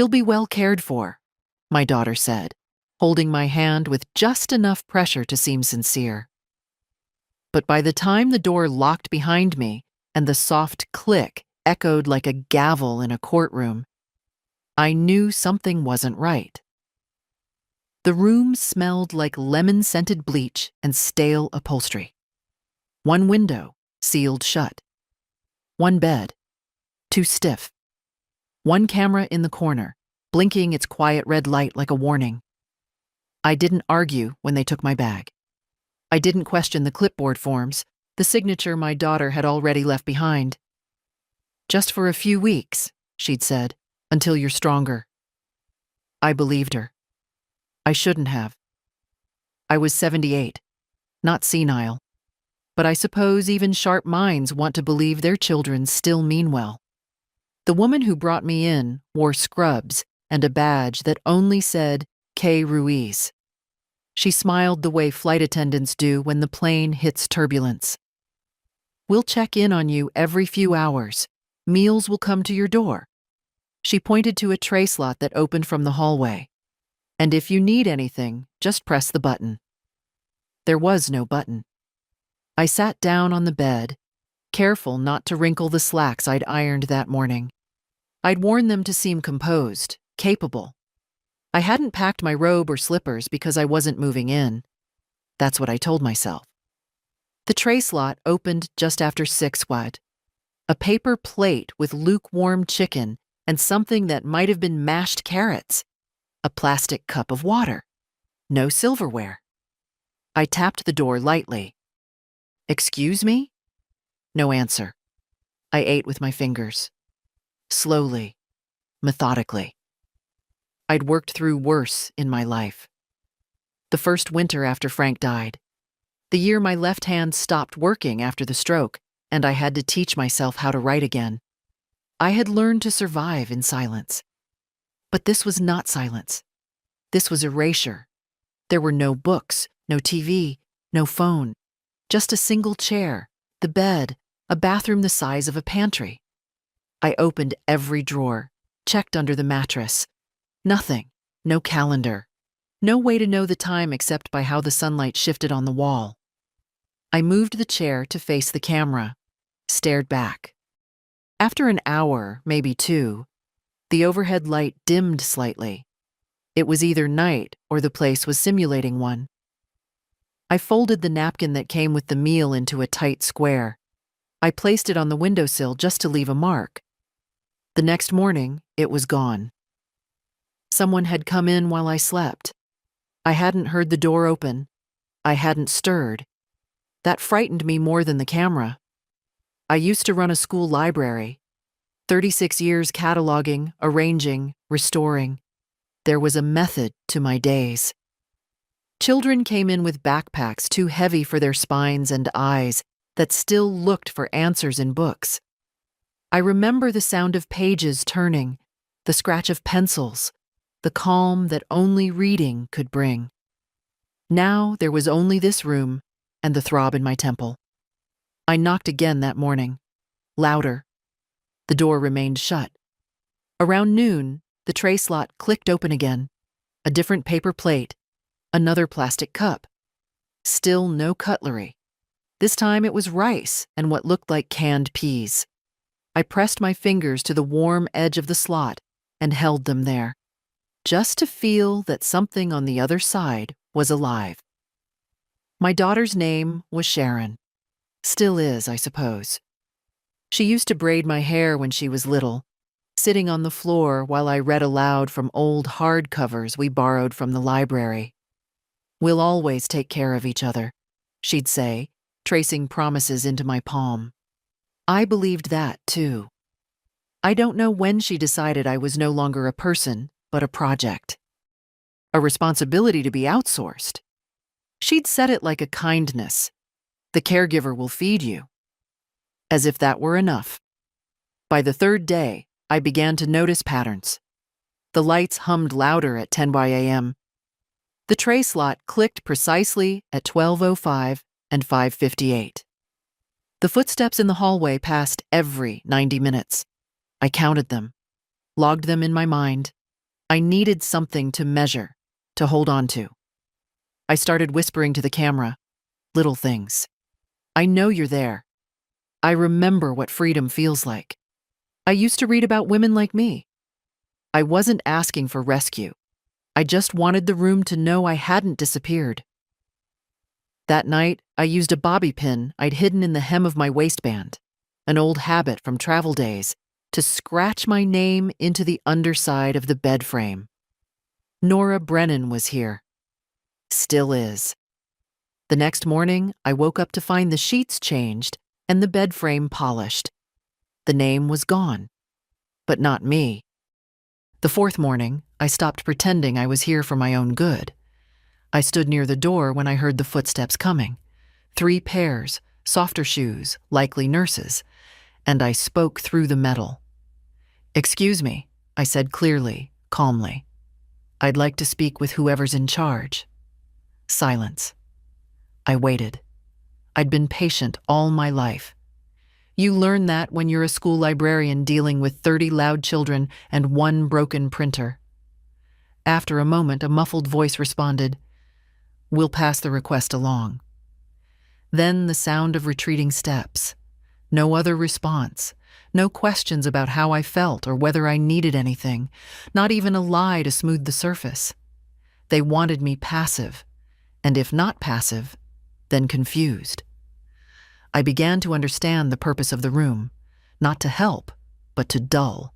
"She'll be well cared for," my daughter said, holding my hand with just enough pressure to seem sincere. But by the time the door locked behind me and the soft click echoed like a gavel in a courtroom, I knew something wasn't right. The room smelled like lemon-scented bleach and stale upholstery. One window sealed shut. One bed, too stiff. One camera in the corner, blinking its quiet red light like a warning. I didn't argue when they took my bag. I didn't question the clipboard forms, the signature my daughter had already left behind. "Just for a few weeks," she'd said, "until you're stronger." I believed her. I shouldn't have. I was 78, not senile, but I suppose even sharp minds want to believe their children still mean well. The woman who brought me in wore scrubs and a badge that only said K. Ruiz. She smiled the way flight attendants do when the plane hits turbulence. "We'll check in on you every few hours. Meals will come to your door." She pointed to a tray slot that opened from the hallway. "And if you need anything, just press the button." There was no button. I sat down on the bed, careful not to wrinkle the slacks I'd ironed that morning. I'd worn them to seem composed, capable. I hadn't packed my robe or slippers because I wasn't moving in. That's what I told myself. The tray slot opened just after 6 WAD. A paper plate with lukewarm chicken and something that might have been mashed carrots. A plastic cup of water. No silverware. I tapped the door lightly. "Excuse me?" No answer. I ate with my fingers. Slowly, methodically. I'd worked through worse in my life. The first winter after Frank died. The year my left hand stopped working after the stroke, and I had to teach myself how to write again. I had learned to survive in silence. But this was not silence. This was erasure. There were no books, no TV, no phone. Just a single chair, the bed, a bathroom the size of a pantry. I opened every drawer, checked under the mattress. Nothing, no calendar. No way to know the time except by how the sunlight shifted on the wall. I moved the chair to face the camera, stared back. After an hour, maybe 2, the overhead light dimmed slightly. It was either night or the place was simulating one. I folded the napkin that came with the meal into a tight square. I placed it on the windowsill just to leave a mark. The next morning, it was gone. Someone had come in while I slept. I hadn't heard the door open. I hadn't stirred. That frightened me more than the camera. I used to run a school library. 36 years cataloging, arranging, restoring. There was a method to my days. Children came in with backpacks too heavy for their spines and eyes that still looked for answers in books. I remember the sound of pages turning, the scratch of pencils, the calm that only reading could bring. Now there was only this room and the throb in my temple. I knocked again that morning, louder. The door remained shut. Around noon, the tray slot clicked open again. A different paper plate, another plastic cup. Still no cutlery. This time it was rice and what looked like canned peas. I pressed my fingers to the warm edge of the slot and held them there, just to feel that something on the other side was alive. My daughter's name was Sharon. Still is, I suppose. She used to braid my hair when she was little, sitting on the floor while I read aloud from old hardcovers we borrowed from the library. "We'll always take care of each other," she'd say, tracing promises into my palm. I believed that, too. I don't know when she decided I was no longer a person, but a project. A responsibility to be outsourced. She'd said it like a kindness. "The caregiver will feed you." As if that were enough. By the 3rd day, I began to notice patterns. The lights hummed louder at 10 a.m. The tray slot clicked precisely at 12:05 and 5:58. The footsteps in the hallway passed every 90 minutes. I counted them, logged them in my mind. I needed something to measure, to hold on to. I started whispering to the camera, little things. I know you're there. I remember what freedom feels like. I used to read about women like me. I wasn't asking for rescue. I just wanted the room to know I hadn't disappeared. That night, I used a bobby pin I'd hidden in the hem of my waistband, an old habit from travel days, to scratch my name into the underside of the bed frame. Nora Brennan was here. Still is. The next morning, I woke up to find the sheets changed and the bed frame polished. The name was gone, but not me. The fourth morning, I stopped pretending I was here for my own good. I stood near the door when I heard the footsteps coming. 3 pairs, softer shoes, likely nurses, and I spoke through the metal. "Excuse me," I said clearly, calmly. "I'd like to speak with whoever's in charge." Silence. I waited. I'd been patient all my life. You learn that when you're a school librarian dealing with 30 loud children and 1 broken printer. After a moment, a muffled voice responded, "We'll pass the request along." Then the sound of retreating steps. No other response. No questions about how I felt or whether I needed anything. Not even a lie to smooth the surface. They wanted me passive. And if not passive, then confused. I began to understand the purpose of the room. Not to help, but to dull.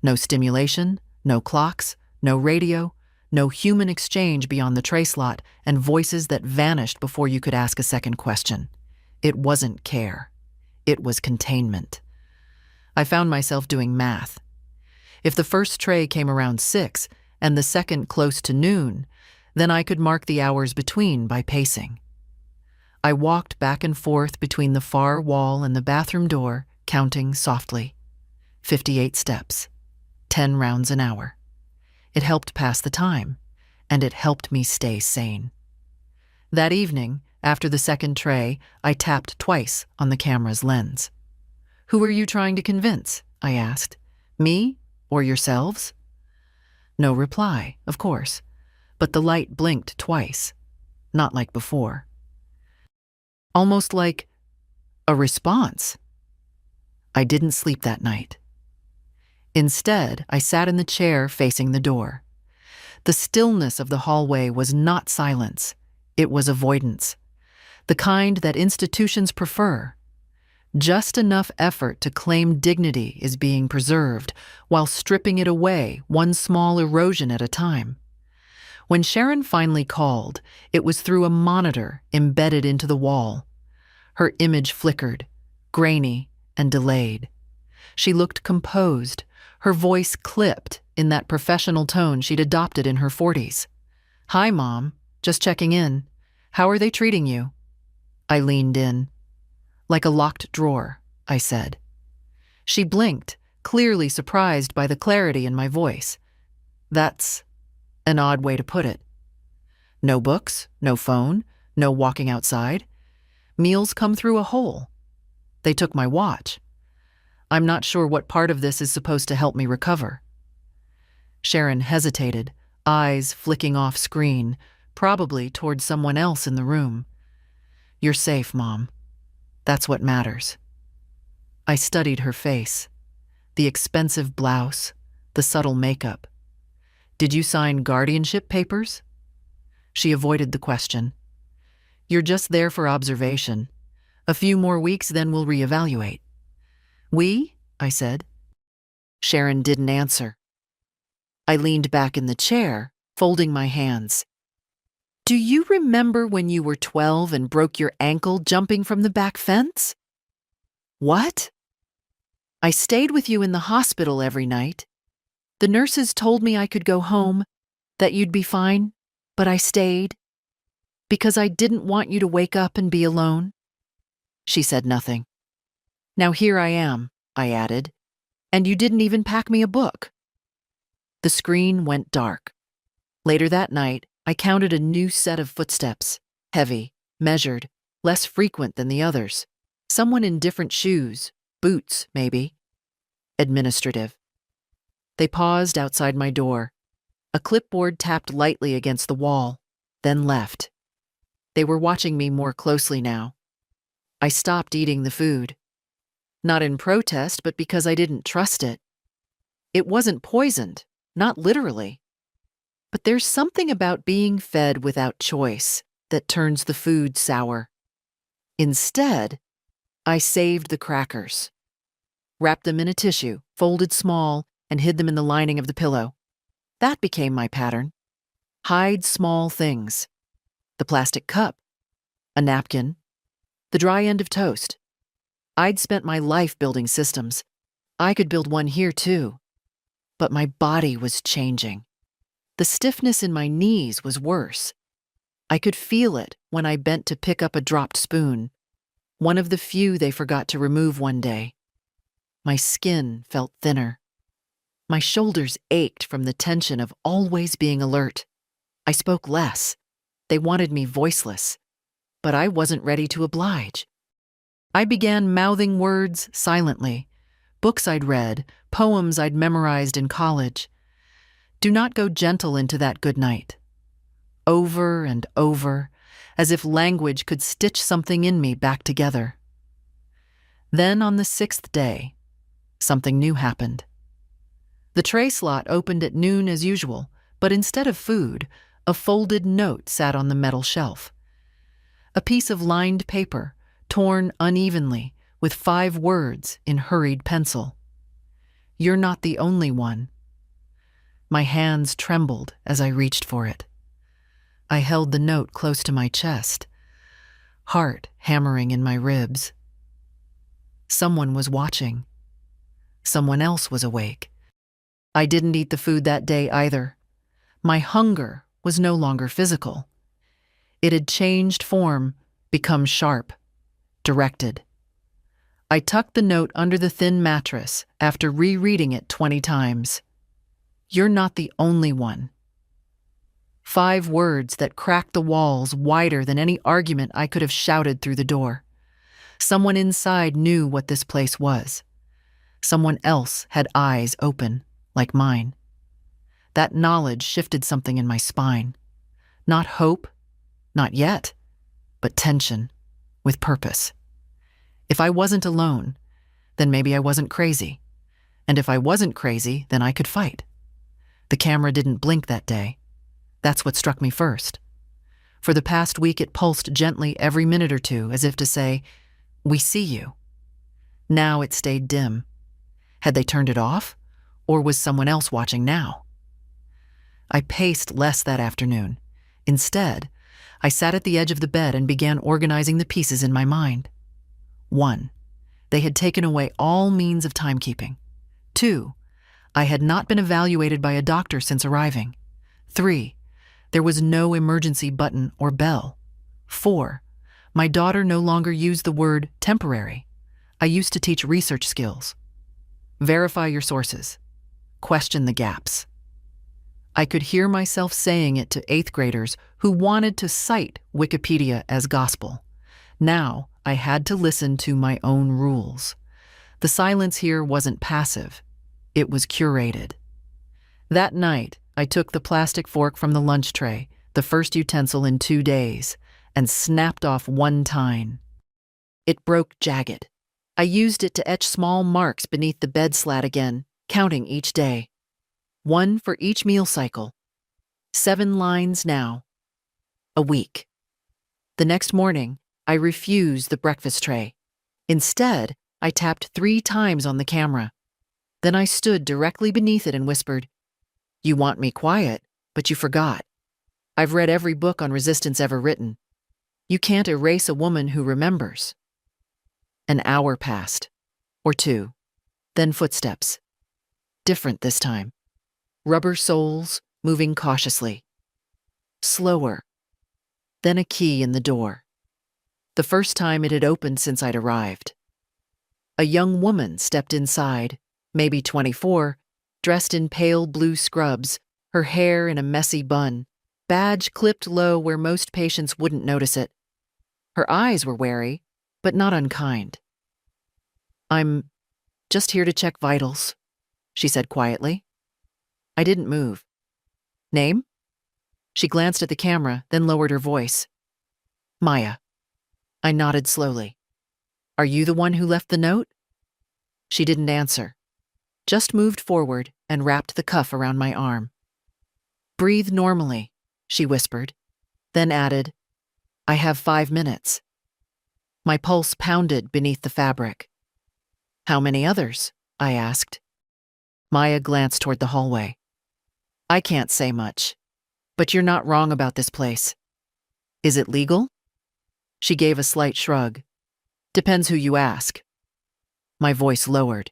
No stimulation, no clocks, no radio, no human exchange beyond the tray slot, and voices that vanished before you could ask a second question. It wasn't care. It was containment. I found myself doing math. If the first tray came around 6 and the second close to noon, then I could mark the hours between by pacing. I walked back and forth between the far wall and the bathroom door, counting softly. 58 steps. 10 rounds an hour. It helped pass the time, and it helped me stay sane. That evening, after the second tray, I tapped twice on the camera's lens. "Who are you trying to convince?" I asked. "Me or yourselves?" No reply, of course, but the light blinked twice, not like before. Almost like a response. I didn't sleep that night. Instead, I sat in the chair facing the door. The stillness of the hallway was not silence. It was avoidance. The kind that institutions prefer. Just enough effort to claim dignity is being preserved, while stripping it away, one small erosion at a time. When Sharon finally called, it was through a monitor embedded into the wall. Her image flickered, grainy and delayed. She looked composed, her voice clipped in that professional tone she'd adopted in her 40s. "Hi, Mom. Just checking in. How are they treating you?" I leaned in. "Like a locked drawer," I said. She blinked, clearly surprised by the clarity in my voice. That's an odd way to put it. No books, no phone, no walking outside. Meals come through a hole. They took my watch. I'm not sure what part of this is supposed to help me recover. Sharon hesitated, eyes flicking off screen, probably toward someone else in the room. "You're safe, Mom. That's what matters." I studied her face, the expensive blouse, the subtle makeup. "Did you sign guardianship papers?" She avoided the question. "You're just there for observation. A few more weeks, then we'll reevaluate." "We?" I said. Sharon didn't answer. I leaned back in the chair, folding my hands. "Do you remember when you were 12 and broke your ankle jumping from the back fence?" "What?" "I stayed with you in the hospital every night. The nurses told me I could go home, that you'd be fine, but I stayed. Because I didn't want you to wake up and be alone." She said nothing. "Now here I am," I added, "and you didn't even pack me a book." The screen went dark. Later that night, I counted a new set of footsteps, heavy, measured, less frequent than the others. Someone in different shoes, boots, maybe. Administrative. They paused outside my door. A clipboard tapped lightly against the wall, then left. They were watching me more closely now. I stopped eating the food. Not in protest, but because I didn't trust it. It wasn't poisoned, not literally. But there's something about being fed without choice that turns the food sour. Instead, I saved the crackers, wrapped them in a tissue, folded small, and hid them in the lining of the pillow. That became my pattern. Hide small things. The plastic cup, a napkin, the dry end of toast. I'd spent my life building systems. I could build one here too. But my body was changing. The stiffness in my knees was worse. I could feel it when I bent to pick up a dropped spoon, one of the few they forgot to remove one day. My skin felt thinner. My shoulders ached from the tension of always being alert. I spoke less. They wanted me voiceless, but I wasn't ready to oblige. I began mouthing words silently, books I'd read, poems I'd memorized in college. Do not go gentle into that good night. Over and over, as if language could stitch something in me back together. Then on the 6th day, something new happened. The tray slot opened at noon as usual, but instead of food, a folded note sat on the metal shelf. A piece of lined paper, torn unevenly, with 5 words in hurried pencil. You're not the only one. My hands trembled as I reached for it. I held the note close to my chest, heart hammering in my ribs. Someone was watching. Someone else was awake. I didn't eat the food that day either. My hunger was no longer physical. It had changed form, become sharp, directed. I tucked the note under the thin mattress after rereading it 20 times. You're not the only one. 5 words that cracked the walls wider than any argument I could have shouted through the door. Someone inside knew what this place was. Someone else had eyes open, like mine. That knowledge shifted something in my spine. Not hope, not yet, but tension, with purpose. If I wasn't alone, then maybe I wasn't crazy. And if I wasn't crazy, then I could fight. The camera didn't blink that day. That's what struck me first. For the past week, it pulsed gently every minute or two, as if to say, "We see you." Now it stayed dim. Had they turned it off? Or was someone else watching now? I paced less that afternoon. Instead, I sat at the edge of the bed and began organizing the pieces in my mind. 1. They had taken away all means of timekeeping. 2. I had not been evaluated by a doctor since arriving. 3. There was no emergency button or bell. 4. My daughter no longer used the word temporary. I used to teach research skills. Verify your sources. Question the gaps. I could hear myself saying it to 8th graders who wanted to cite Wikipedia as gospel. Now I had to listen to my own rules. The silence here wasn't passive. It was curated. That night, I took the plastic fork from the lunch tray, the first utensil in 2 days, and snapped off one tine. It broke jagged. I used it to etch small marks beneath the bed slat again, counting each day. 1 for each meal cycle. 7 lines now. A week. The next morning, I refused the breakfast tray. Instead, I tapped 3 times on the camera. Then I stood directly beneath it and whispered, "You want me quiet, but you forgot. I've read every book on resistance ever written. You can't erase a woman who remembers." An hour passed, or 2, then footsteps. Different this time. Rubber soles moving cautiously. Slower. Then a key in the door. The first time it had opened since I'd arrived. A young woman stepped inside, maybe 24, dressed in pale blue scrubs, her hair in a messy bun, badge clipped low where most patients wouldn't notice it. Her eyes were wary, but not unkind. "I'm just here to check vitals," she said quietly. I didn't move. Name? She glanced at the camera, then lowered her voice. Maya. I nodded slowly. Are you the one who left the note? She didn't answer, just moved forward and wrapped the cuff around my arm. Breathe normally, she whispered, then added, I have 5 minutes. My pulse pounded beneath the fabric. How many others? I asked. Maya glanced toward the hallway. I can't say much, but you're not wrong about this place. Is it legal? She gave a slight shrug. Depends who you ask. My voice lowered.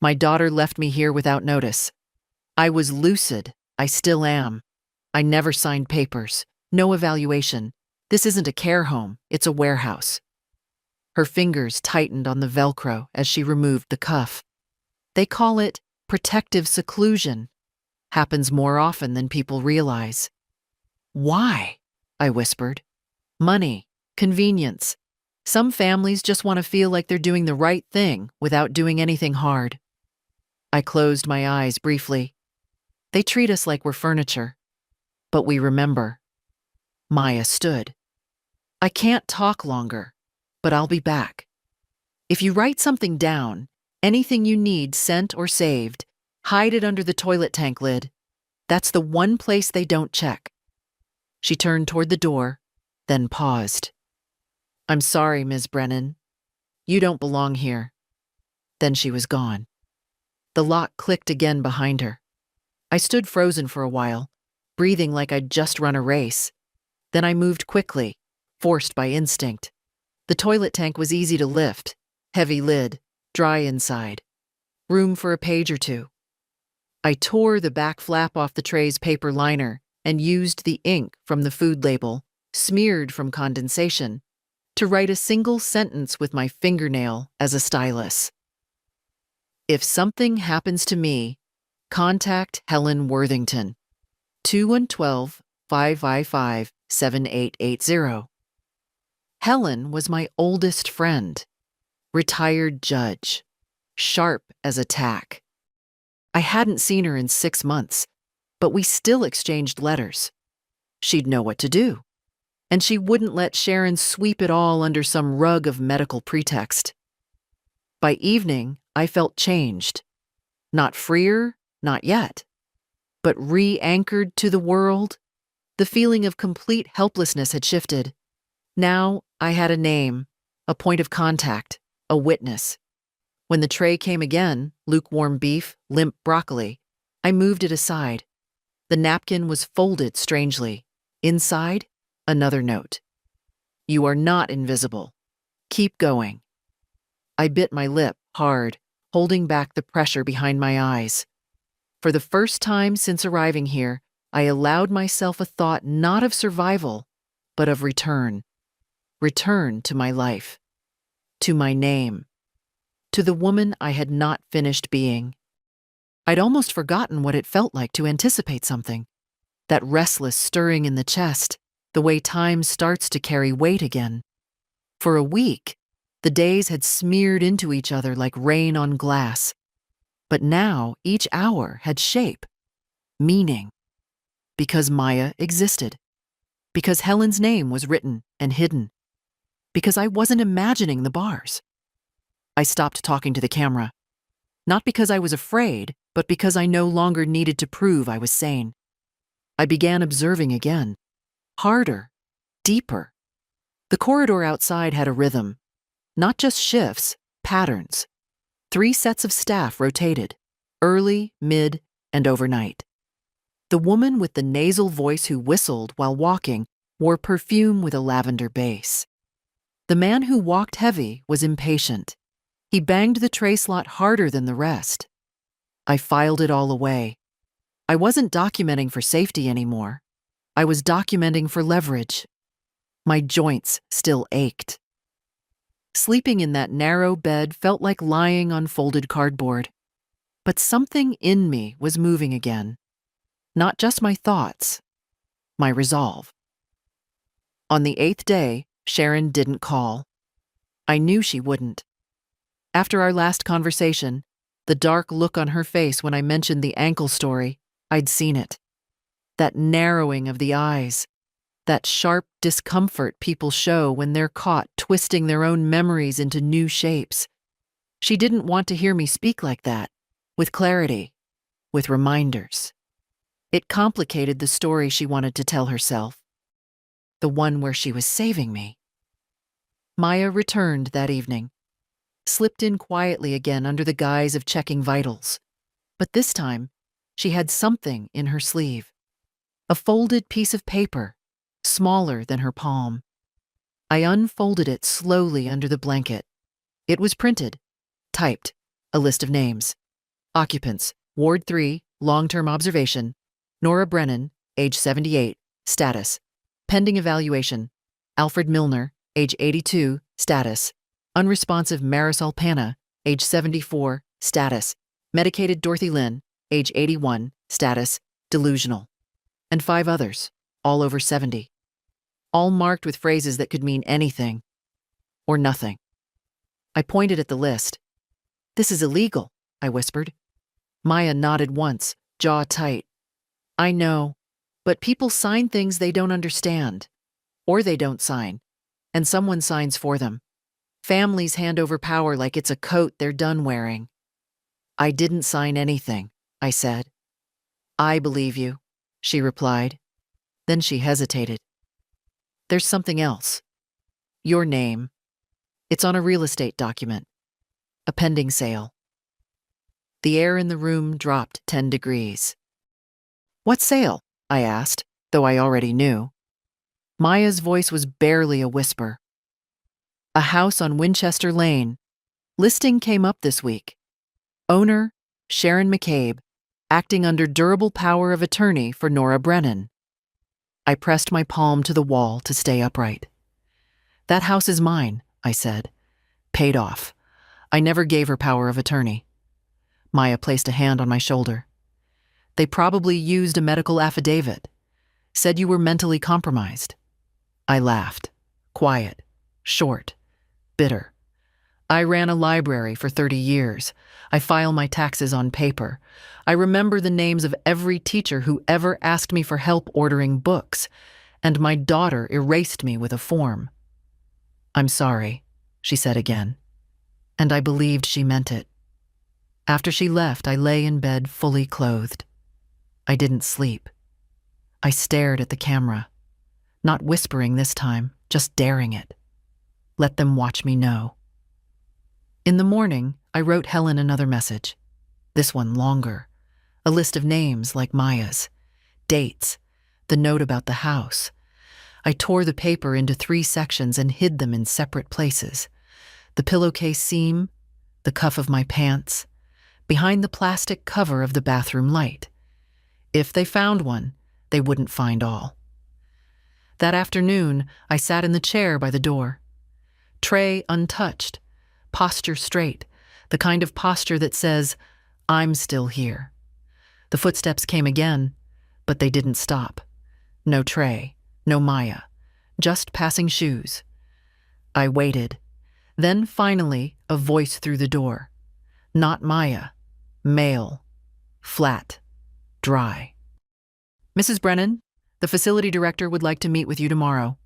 My daughter left me here without notice. I was lucid. I still am. I never signed papers. No evaluation. This isn't a care home. It's a warehouse. Her fingers tightened on the Velcro as she removed the cuff. They call it protective seclusion. Happens more often than people realize. Why? I whispered. Money. Convenience. Some families just want to feel like they're doing the right thing without doing anything hard. I closed my eyes briefly. They treat us like we're furniture. But we remember. Maya stood. I can't talk longer, but I'll be back. If you write something down, anything you need sent or saved, hide it under the toilet tank lid. That's the one place they don't check. She turned toward the door, then paused. I'm sorry, Ms. Brennan. You don't belong here. Then she was gone. The lock clicked again behind her. I stood frozen for a while, breathing like I'd just run a race. Then I moved quickly, forced by instinct. The toilet tank was easy to lift, heavy lid, dry inside. Room for a page or two. I tore the back flap off the tray's paper liner and used the ink from the food label, smeared from condensation, to write a single sentence with my fingernail as a stylus. If something happens to me, contact Helen Worthington, 212-555-7880. Helen was my oldest friend, retired judge, sharp as a tack. I hadn't seen her in 6 months, but we still exchanged letters. She'd know what to do, and she wouldn't let Sharon sweep it all under some rug of medical pretext. By evening, I felt changed. Not freer, not yet, but re-anchored to the world. The feeling of complete helplessness had shifted. Now I had a name, a point of contact, a witness. When the tray came again, lukewarm beef, limp broccoli, I moved it aside. The napkin was folded strangely. Inside, another note. You are not invisible. Keep going. I bit my lip hard, holding back the pressure behind my eyes. For the first time since arriving here, I allowed myself a thought not of survival, but of return. Return to my life. To my name. To the woman I had not finished being. I'd almost forgotten what it felt like to anticipate something. That restless stirring in the chest, the way time starts to carry weight again. For a week, the days had smeared into each other like rain on glass. But now each hour had shape, meaning. Because Maya existed. Because Helen's name was written and hidden. Because I wasn't imagining the bars. I stopped talking to the camera. Not because I was afraid, but because I no longer needed to prove I was sane. I began observing again. Harder. Deeper. The corridor outside had a rhythm. Not just shifts, patterns. 3 sets of staff rotated. Early, mid, and overnight. The woman with the nasal voice who whistled while walking wore perfume with a lavender base. The man who walked heavy was impatient. He banged the tray slot harder than the rest. I filed it all away. I wasn't documenting for safety anymore. I was documenting for leverage. My joints still ached. Sleeping in that narrow bed felt like lying on folded cardboard. But something in me was moving again. Not just my thoughts, my resolve. On the 8th day, Sharon didn't call. I knew she wouldn't. After our last conversation, the dark look on her face when I mentioned the ankle story, I'd seen it. that narrowing of the eyes, that sharp discomfort people show when they're caught twisting their own memories into new shapes. She didn't want to hear me speak like that, with clarity, with reminders. It complicated the story she wanted to tell herself, the one where she was saving me. Maya returned that evening, slipped in quietly again under the guise of checking vitals. But this time, she had something in her sleeve. A folded piece of paper, smaller than her palm. I unfolded it slowly under the blanket. It was printed, typed, a list of names. Occupants, Ward 3, long-term observation. Nora Brennan, age 78, status. Pending evaluation. Alfred Milner, age 82, status. Unresponsive Marisol Panna, age 74, status. Medicated Dorothy Lynn, age 81, status. Delusional. And 5 others, all over 70. All marked with phrases that could mean anything or nothing. I pointed at the list. "This is illegal," I whispered. Maya nodded once, jaw tight. "I know, but people sign things they don't understand. Or they don't sign, and someone signs for them. Families hand over power like it's a coat they're done wearing." "I didn't sign anything," I said. "I believe you," she replied. Then she hesitated. "There's something else. Your name. It's on a real estate document. A pending sale." The air in the room dropped 10 degrees. "What sale?" I asked, though I already knew. Maya's voice was barely a whisper. "A house on Winchester Lane. Listing came up this week. Owner, Sharon McCabe, acting under durable power of attorney for Nora Brennan." I pressed my palm to the wall to stay upright. "That house is mine," I said. "Paid off. I never gave her power of attorney." Maya placed a hand on my shoulder. "They probably used a medical affidavit. Said you were mentally compromised." I laughed. Quiet, short, bitter. "I ran a library for 30 years. I file my taxes on paper. I remember the names of every teacher who ever asked me for help ordering books, and my daughter erased me with a form." "I'm sorry," she said again, and I believed she meant it. After she left, I lay in bed fully clothed. I didn't sleep. I stared at the camera, not whispering this time, just daring it. Let them watch me know. In the morning, I wrote Helen another message. This one longer. A list of names like Maya's. Dates. The note about the house. I tore the paper into 3 sections and hid them in separate places. The pillowcase seam, the cuff of my pants, behind the plastic cover of the bathroom light. If they found one, they wouldn't find all. That afternoon, I sat in the chair by the door. Tray untouched, posture straight, the kind of posture that says, "I'm still here." The footsteps came again, but they didn't stop. No tray, no Maya, just passing shoes. I waited. Then finally, a voice through the door. Not Maya, male, flat, dry. "Mrs. Brennan, the facility director would like to meet with you tomorrow."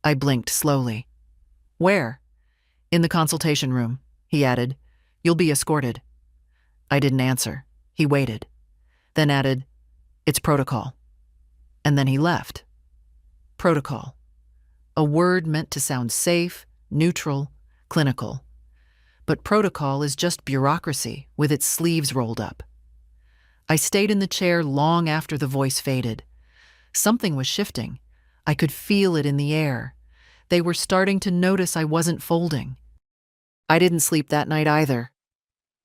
I blinked slowly. "Where?" "In the consultation room," he added. "You'll be escorted." I didn't answer. He waited. Then added, "It's protocol." And then he left. Protocol. A word meant to sound safe, neutral, clinical. But protocol is just bureaucracy with its sleeves rolled up. I stayed in the chair long after the voice faded. Something was shifting. I could feel it in the air. They were starting to notice I wasn't folding. I didn't sleep that night either.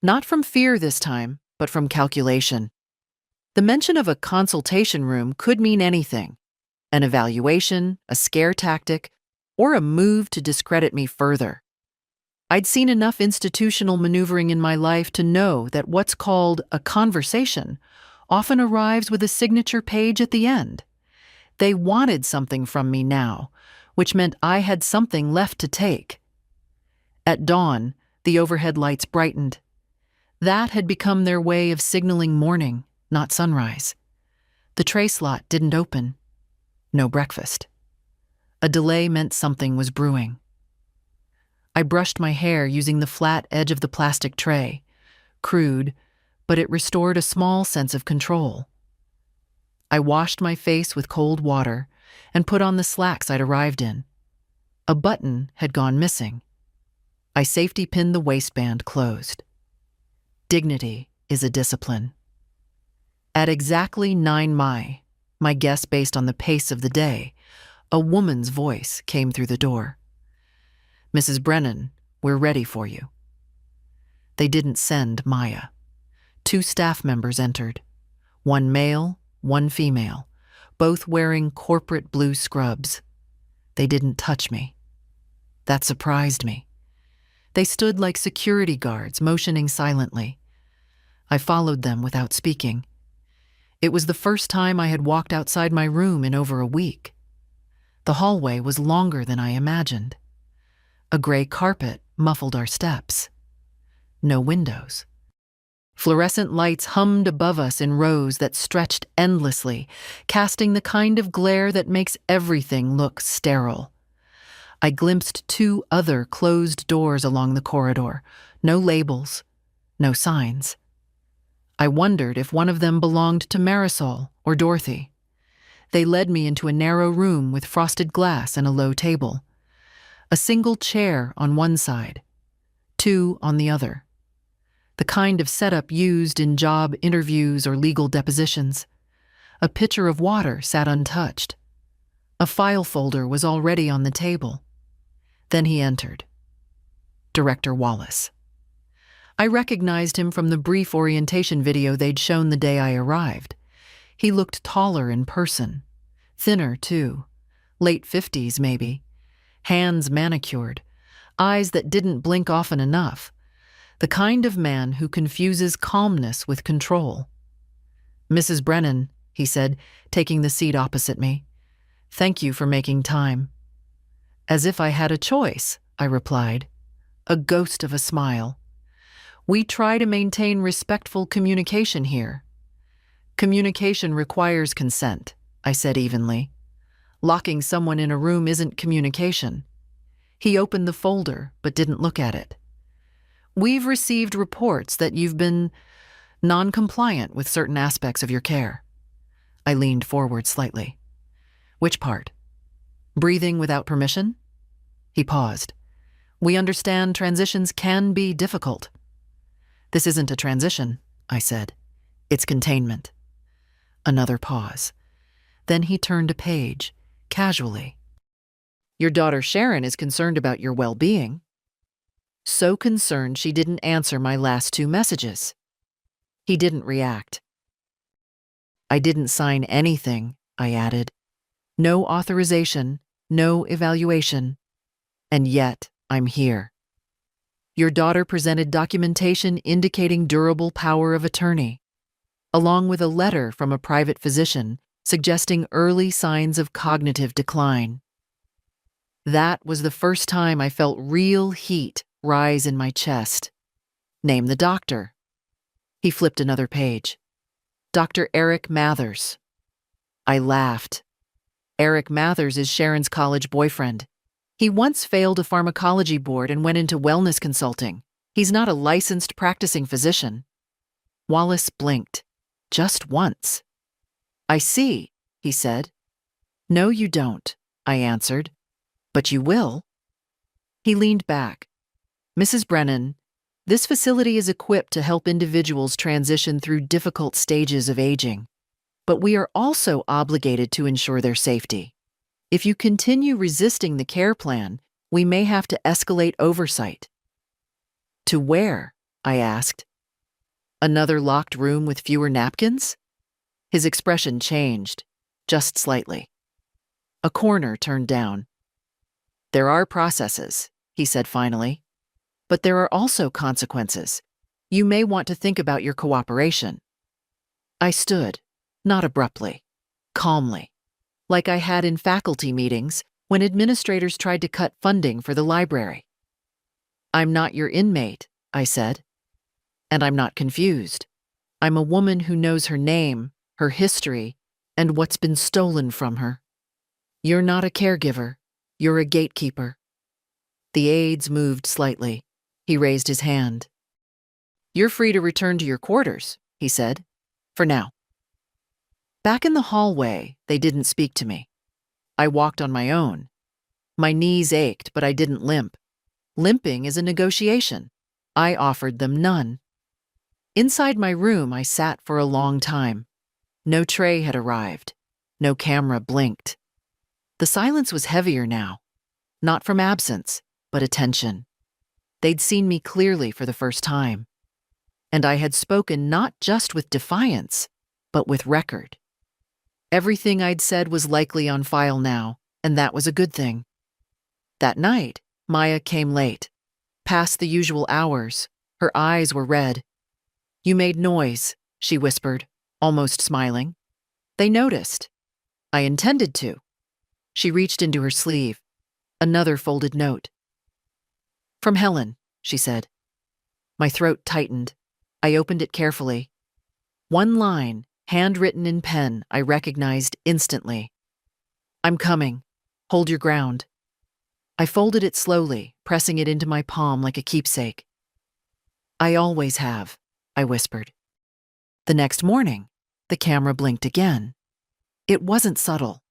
Not from fear this time, but from calculation. The mention of a consultation room could mean anything. An evaluation, a scare tactic, or a move to discredit me further. I'd seen enough institutional maneuvering in my life to know that what's called a conversation often arrives with a signature page at the end. They wanted something from me now, which meant I had something left to take. At dawn, the overhead lights brightened. That had become their way of signaling morning, not sunrise. The tray slot didn't open. No breakfast. A delay meant something was brewing. I brushed my hair using the flat edge of the plastic tray. Crude, but it restored a small sense of control. I washed my face with cold water and put on the slacks I'd arrived in. A button had gone missing. I safety pinned the waistband closed. Dignity is a discipline. At exactly 9 my guess based on the pace of the day, a woman's voice came through the door. "Mrs. Brennan, we're ready for you." They didn't send Maya. 2 staff members entered. 1 male, 1 female, both wearing corporate blue scrubs. They didn't touch me. That surprised me. They stood like security guards, motioning silently. I followed them without speaking. It was the first time I had walked outside my room in over a week. The hallway was longer than I imagined. A gray carpet muffled our steps. No windows. Fluorescent lights hummed above us in rows that stretched endlessly, casting the kind of glare that makes everything look sterile. I glimpsed 2 other closed doors along the corridor. No labels, no signs. I wondered if one of them belonged to Marisol or Dorothy. They led me into a narrow room with frosted glass and a low table. A single chair on one side, 2 on the other. The kind of setup used in job interviews or legal depositions. A pitcher of water sat untouched. A file folder was already on the table. Then he entered. Director Wallace. I recognized him from the brief orientation video they'd shown the day I arrived. He looked taller in person. Thinner, too. Late 50s, maybe. Hands manicured. Eyes that didn't blink often enough. The kind of man who confuses calmness with control. "Mrs. Brennan," he said, taking the seat opposite me. "Thank you for making time." "As if I had a choice," I replied. A ghost of a smile. "We try to maintain respectful communication here." "Communication requires consent," I said evenly. "Locking someone in a room isn't communication." He opened the folder, but didn't look at it. "We've received reports that you've been non-compliant with certain aspects of your care." I leaned forward slightly. "Which part? Breathing without permission?" He paused. "We understand transitions can be difficult." "This isn't a transition," I said. "It's containment." Another pause. Then he turned a page, casually. "Your daughter Sharon is concerned about your well-being." So concerned she didn't answer my last 2 messages. He didn't react. "I didn't sign anything," I added. "No authorization, no evaluation. And yet, I'm here." "Your daughter presented documentation indicating durable power of attorney, along with a letter from a private physician suggesting early signs of cognitive decline." That was the first time I felt real heat rise in my chest. "Name the doctor." He flipped another page. "Dr. Eric Mathers." I laughed. Eric Mathers is Sharon's college boyfriend. He once failed a pharmacology board and went into wellness consulting. He's not a licensed practicing physician. Wallace blinked. Just once. "I see," he said. "No, you don't," I answered. "But you will." He leaned back. "Mrs. Brennan, this facility is equipped to help individuals transition through difficult stages of aging. But we are also obligated to ensure their safety. If you continue resisting the care plan, we may have to escalate oversight." "To where?" I asked. "Another locked room with fewer napkins?" His expression changed, just slightly. A corner turned down. "There are processes," he said finally. "But there are also consequences. You may want to think about your cooperation." I stood, not abruptly, calmly, like I had in faculty meetings when administrators tried to cut funding for the library. "I'm not your inmate," I said. "And I'm not confused. I'm a woman who knows her name, her history, and what's been stolen from her. You're not a caregiver. You're a gatekeeper. The aides moved slightly. He raised his hand. You're free to return to your quarters, he said. For now. Back in the hallway, they didn't speak to me. I walked on my own. My knees ached, but I didn't limp. Limping is a negotiation. I offered them none. Inside my room, I sat for a long time. No tray had arrived. No camera blinked. The silence was heavier now, not from absence, but attention. They'd seen me clearly for the first time. And I had spoken not just with defiance, but with record. Everything I'd said was likely on file now, and that was a good thing. That night, Maya came late. Past the usual hours, her eyes were red. You made noise, she whispered, almost smiling. They noticed. I intended to. She reached into her sleeve. Another folded note. From Helen, she said. My throat tightened. I opened it carefully. One line, handwritten in pen, I recognized instantly. I'm coming. Hold your ground. I folded it slowly, pressing it into my palm like a keepsake. I always have, I whispered. The next morning, the camera blinked again. It wasn't subtle.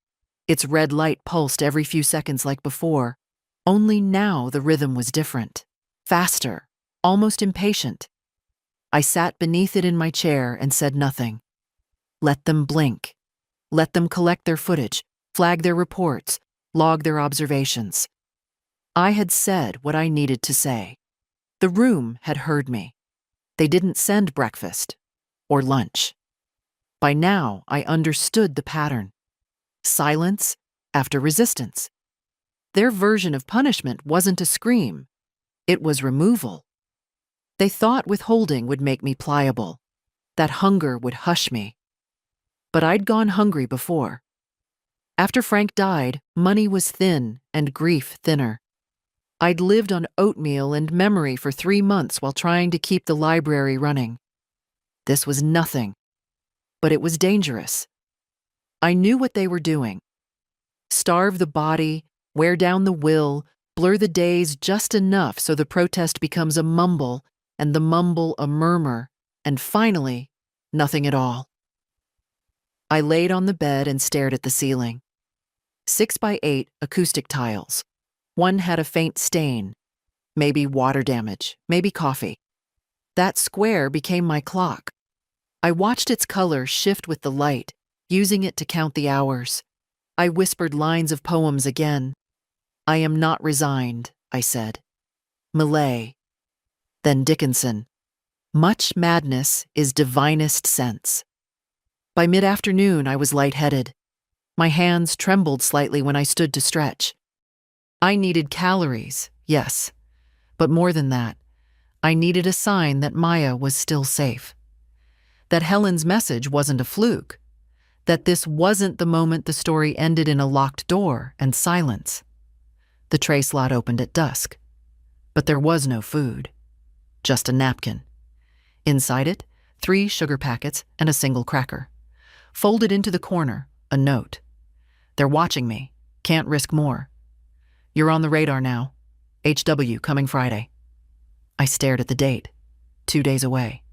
Its red light pulsed every few seconds like before, only now the rhythm was different, faster, almost impatient. I sat beneath it in my chair and said nothing. Let them blink. Let them collect their footage, flag their reports, log their observations. I had said what I needed to say. The room had heard me. They didn't send breakfast or lunch. By now, I understood the pattern. Silence after resistance. Their version of punishment wasn't a scream. It was removal. They thought withholding would make me pliable, that hunger would hush me. But I'd gone hungry before. After Frank died, money was thin and grief thinner. I'd lived on oatmeal and memory for 3 months while trying to keep the library running. This was nothing, but it was dangerous. I knew what they were doing. Starve the body, wear down the will, blur the days just enough so the protest becomes a mumble, and the mumble a murmur, and finally, nothing at all. I laid on the bed and stared at the ceiling. 6x8 acoustic tiles. One had a faint stain, maybe water damage, maybe coffee. That square became my clock. I watched its color shift with the light, using it to count the hours. I whispered lines of poems again. I am not resigned, I said. Millay. Then Dickinson. Much madness is divinest sense. By mid-afternoon, I was lightheaded. My hands trembled slightly when I stood to stretch. I needed calories, yes. But more than that, I needed a sign that Maya was still safe. That Helen's message wasn't a fluke. That this wasn't the moment the story ended in a locked door and silence. The tray slot opened at dusk. But there was no food. Just a napkin. Inside it, 3 sugar packets and a single cracker. Folded into the corner, a note. They're watching me. Can't risk more. You're on the radar now. HW coming Friday. I stared at the date. 2 days away.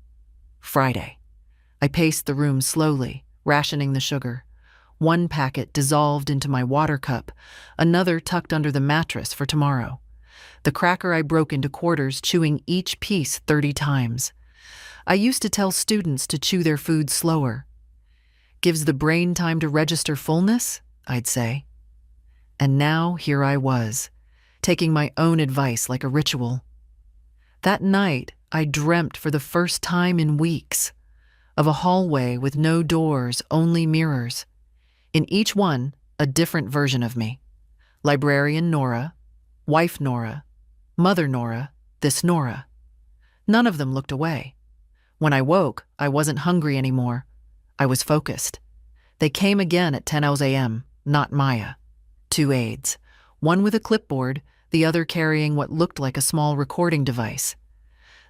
Friday. I paced the room slowly, rationing the sugar. 1 packet dissolved into my water cup, another tucked under the mattress for tomorrow. The cracker I broke into quarters, chewing each piece 30 times. I used to tell students to chew their food slower. Gives the brain time to register fullness, I'd say. And now here I was, taking my own advice like a ritual. That night, I dreamt for the first time in weeks of a hallway with no doors, only mirrors. In each one, a different version of me. Librarian Nora, wife Nora, mother Nora, this Nora. None of them looked away. When I woke, I wasn't hungry anymore. I was focused. They came again at 10 a.m., not Maya. 2 aides, one with a clipboard, the other carrying what looked like a small recording device.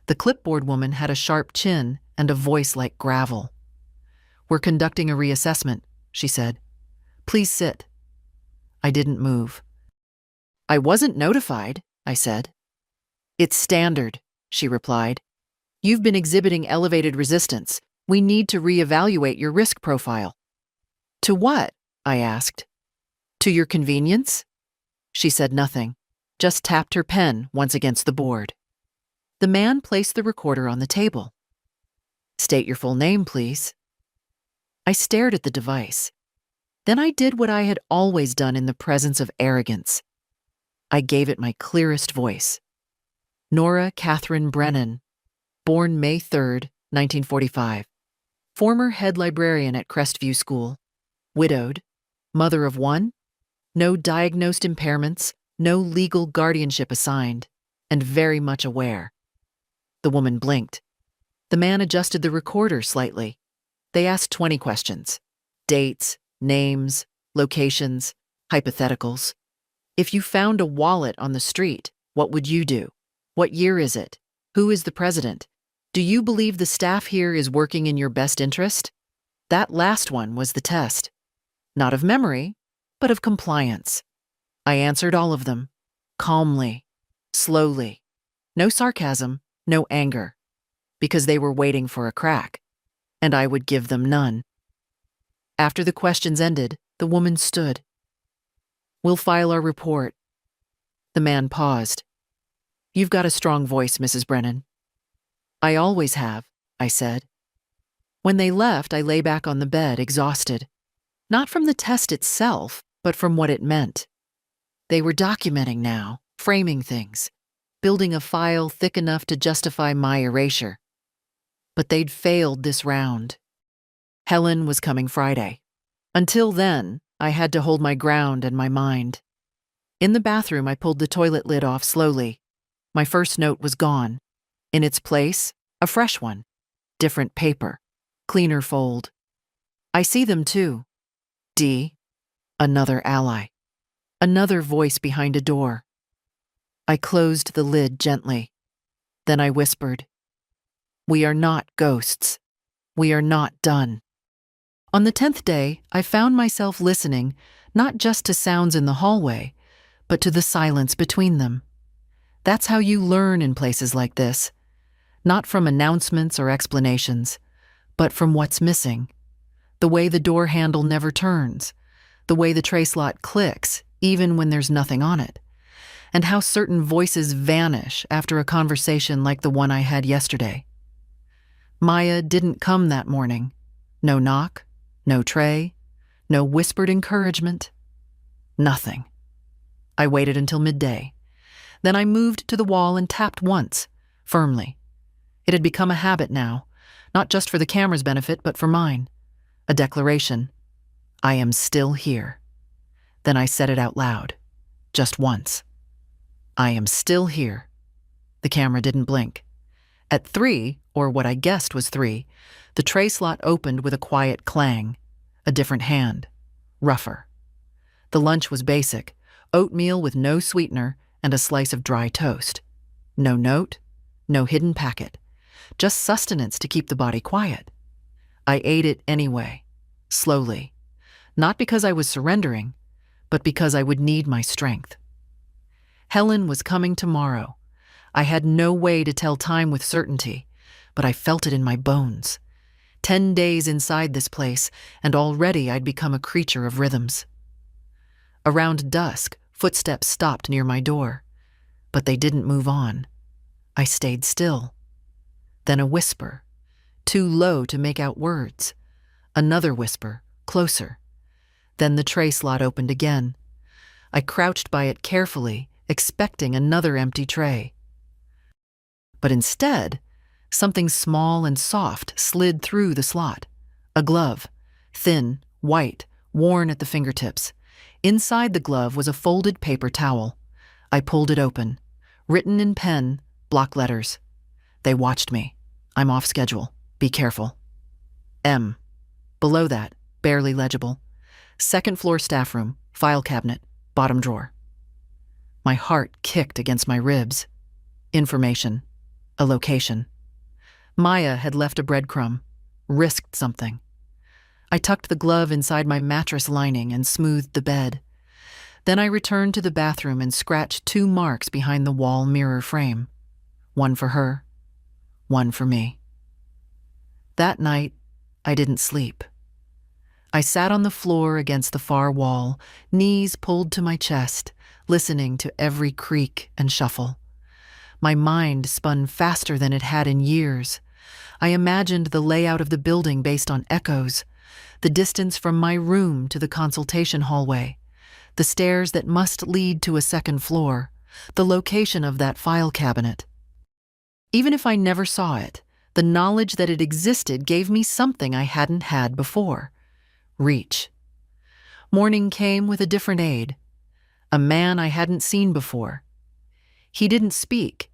The clipboard woman had a sharp chin and a voice like gravel. We're conducting a reassessment, she said. Please sit. I didn't move. I wasn't notified, I said. It's standard, she replied. You've been exhibiting elevated resistance. We need to reevaluate your risk profile. To what? I asked. To your convenience? She said nothing, just tapped her pen once against the board. The man placed the recorder on the table. State your full name, please. I stared at the device. Then I did what I had always done in the presence of arrogance. I gave it my clearest voice. Nora Catherine Brennan, born May 3rd, 1945. Former head librarian at Crestview School. Widowed. Mother of one. No diagnosed impairments, no legal guardianship assigned, and very much aware. The woman blinked. The man adjusted the recorder slightly. They asked 20 questions. Dates, names, locations, hypotheticals. If you found a wallet on the street, what would you do? What year is it? Who is the president? Do you believe the staff here is working in your best interest? That last one was the test. Not of memory, but of compliance. I answered all of them, calmly, slowly. No sarcasm, no anger, because they were waiting for a crack, and I would give them none. After the questions ended, the woman stood. We'll file our report. The man paused. You've got a strong voice, Mrs. Brennan. I always have, I said. When they left, I lay back on the bed, exhausted. Not from the test itself, but from what it meant. They were documenting now, framing things, building a file thick enough to justify my erasure. But they'd failed this round. Helen was coming Friday. Until then, I had to hold my ground and my mind. In the bathroom, I pulled the toilet lid off slowly. My first note was gone. In its place, a fresh one. Different paper. Cleaner fold. I see them too. D. Another ally. Another voice behind a door. I closed the lid gently. Then I whispered, We are not ghosts. We are not done. On the 10th day, I found myself listening not just to sounds in the hallway, but to the silence between them. That's how you learn in places like this. Not from announcements or explanations, but from what's missing. The way the door handle never turns, the way the tray slot clicks, even when there's nothing on it, and how certain voices vanish after a conversation like the one I had yesterday. Maya didn't come that morning. No knock, no tray, no whispered encouragement. Nothing. I waited until midday. Then I moved to the wall and tapped once, firmly. It had become a habit now, not just for the camera's benefit, but for mine. A declaration. I am still here. Then I said it out loud, just once. I am still here. The camera didn't blink. At 3, or what I guessed was 3, the tray slot opened with a quiet clang. A different hand. Rougher. The lunch was basic. Oatmeal with no sweetener and a slice of dry toast. No note, no hidden packet. Just sustenance to keep the body quiet. I ate it anyway, slowly. Not because I was surrendering, but because I would need my strength. Helen was coming tomorrow. I had no way to tell time with certainty, but I felt it in my bones. 10 days inside this place, and already I'd become a creature of rhythms. Around dusk, footsteps stopped near my door, but they didn't move on. I stayed still. Then a whisper, too low to make out words. Another whisper, closer. Then the tray slot opened again. I crouched by it carefully, expecting another empty tray. But instead, something small and soft slid through the slot. A glove, thin, white, worn at the fingertips. Inside the glove was a folded paper towel. I pulled it open. Written in pen, block letters. They watched me. I'm off schedule. Be careful. M. Below that, barely legible. Second floor staff room, file cabinet, bottom drawer. My heart kicked against my ribs. Information. A location. Maya had left a breadcrumb. Risked something. I tucked the glove inside my mattress lining and smoothed the bed. Then I returned to the bathroom and scratched 2 marks behind the wall mirror frame. One for her, one for me. That night, I didn't sleep. I sat on the floor against the far wall, knees pulled to my chest, listening to every creak and shuffle. My mind spun faster than it had in years. I imagined the layout of the building based on echoes, the distance from my room to the consultation hallway, the stairs that must lead to a second floor, the location of that file cabinet. Even if I never saw it, the knowledge that it existed gave me something I hadn't had before: reach. Morning came with a different aide, a man I hadn't seen before. He didn't speak,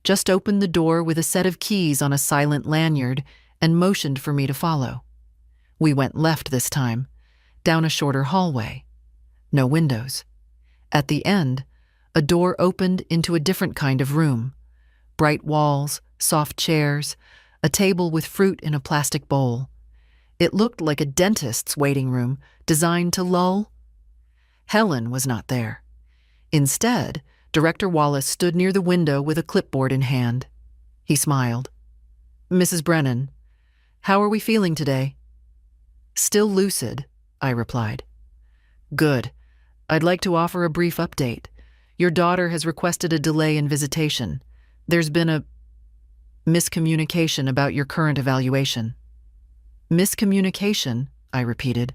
just opened the door with a set of keys on a silent lanyard and motioned for me to follow. We went left this time, down a shorter hallway. No windows. At the end, a door opened into a different kind of room. Bright walls, soft chairs, a table with fruit in a plastic bowl. It looked like a dentist's waiting room, designed to lull. Helen was not there. Instead, Director Wallace stood near the window with a clipboard in hand. He smiled. "Mrs. Brennan, how are we feeling today?" "Still lucid," I replied. "Good. I'd like to offer a brief update. Your daughter has requested a delay in visitation. There's been a miscommunication about your current evaluation." "Miscommunication," I repeated.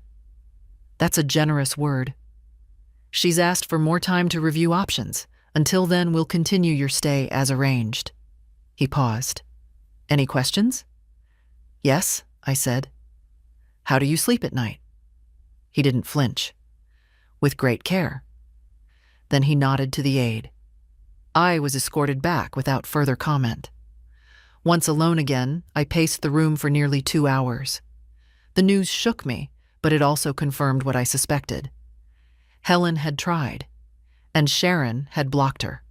"That's a generous word." "She's asked for more time to review options. Until then, we'll continue your stay as arranged." He paused. "Any questions?" "Yes," I said. "How do you sleep at night?" He didn't flinch. "With great care." Then he nodded to the aide. I was escorted back without further comment. Once alone again, I paced the room for nearly 2 hours. The news shook me, but it also confirmed what I suspected. Helen had tried, and Sharon had blocked her.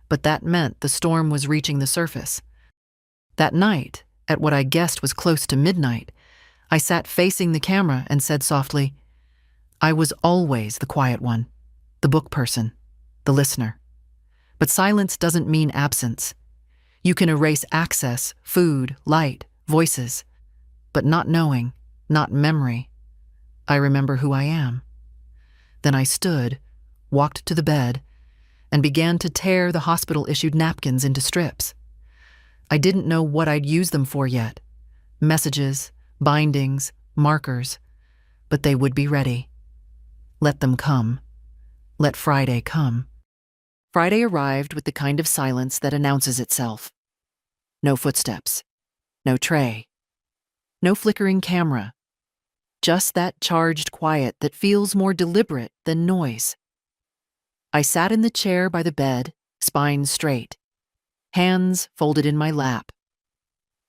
But that meant the storm was reaching the surface. That night, at what I guessed was close to midnight, I sat facing the camera and said softly, "I was always the quiet one, the book person, the listener. But silence doesn't mean absence. You can erase access, food, light, voices, but not knowing, not memory. I remember who I am." Then I stood, walked to the bed, and began to tear the hospital-issued napkins into strips. I didn't know what I'd use them for yet. Messages, bindings, markers, but they would be ready. Let them come. Let Friday come. Friday arrived with the kind of silence that announces itself. No footsteps. No tray. No flickering camera. Just that charged quiet that feels more deliberate than noise. I sat in the chair by the bed, spine straight, hands folded in my lap.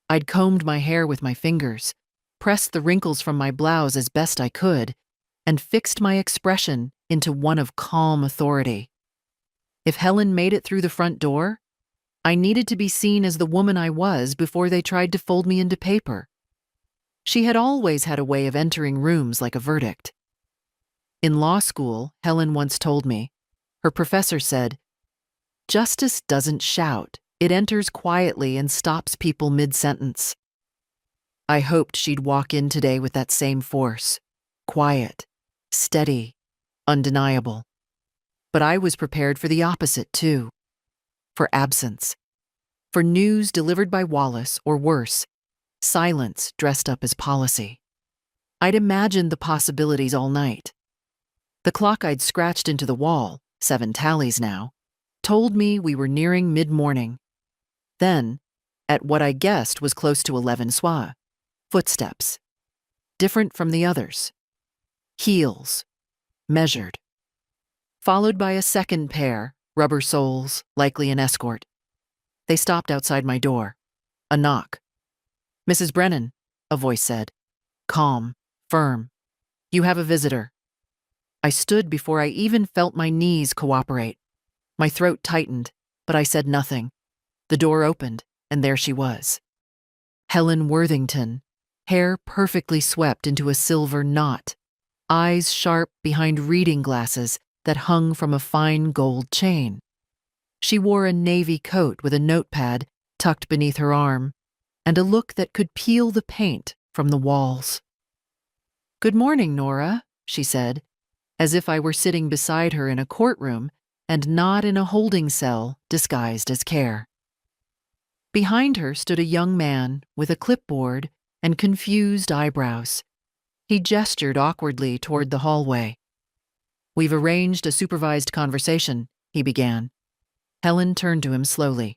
I'd combed my hair with my fingers, pressed the wrinkles from my blouse as best I could, and fixed my expression into one of calm authority. If Helen made it through the front door, I needed to be seen as the woman I was before they tried to fold me into paper. She had always had a way of entering rooms like a verdict. In law school, Helen once told me, her professor said, "Justice doesn't shout. It enters quietly and stops people mid-sentence." I hoped she'd walk in today with that same force, quiet, steady, undeniable. But I was prepared for the opposite, too. For absence. For news delivered by Wallace, or worse, silence dressed up as policy. I'd imagined the possibilities all night. The clock I'd scratched into the wall, 7 tallies now, told me we were nearing mid-morning. Then, at what I guessed was close to 11 soir, footsteps. Different from the others. Heels. Measured. Followed by a second pair, rubber soles, likely an escort. They stopped outside my door. A knock. "Mrs. Brennan," a voice said. Calm, firm. "You have a visitor." I stood before I even felt my knees cooperate. My throat tightened, but I said nothing. The door opened, and there she was. Helen Worthington, hair perfectly swept into a silver knot, eyes sharp behind reading glasses that hung from a fine gold chain. She wore a navy coat with a notepad tucked beneath her arm, and a look that could peel the paint from the walls. "Good morning, Nora," she said, as if I were sitting beside her in a courtroom and not in a holding cell disguised as care. Behind her stood a young man with a clipboard and confused eyebrows. He gestured awkwardly toward the hallway. "We've arranged a supervised conversation," he began. Helen turned to him slowly.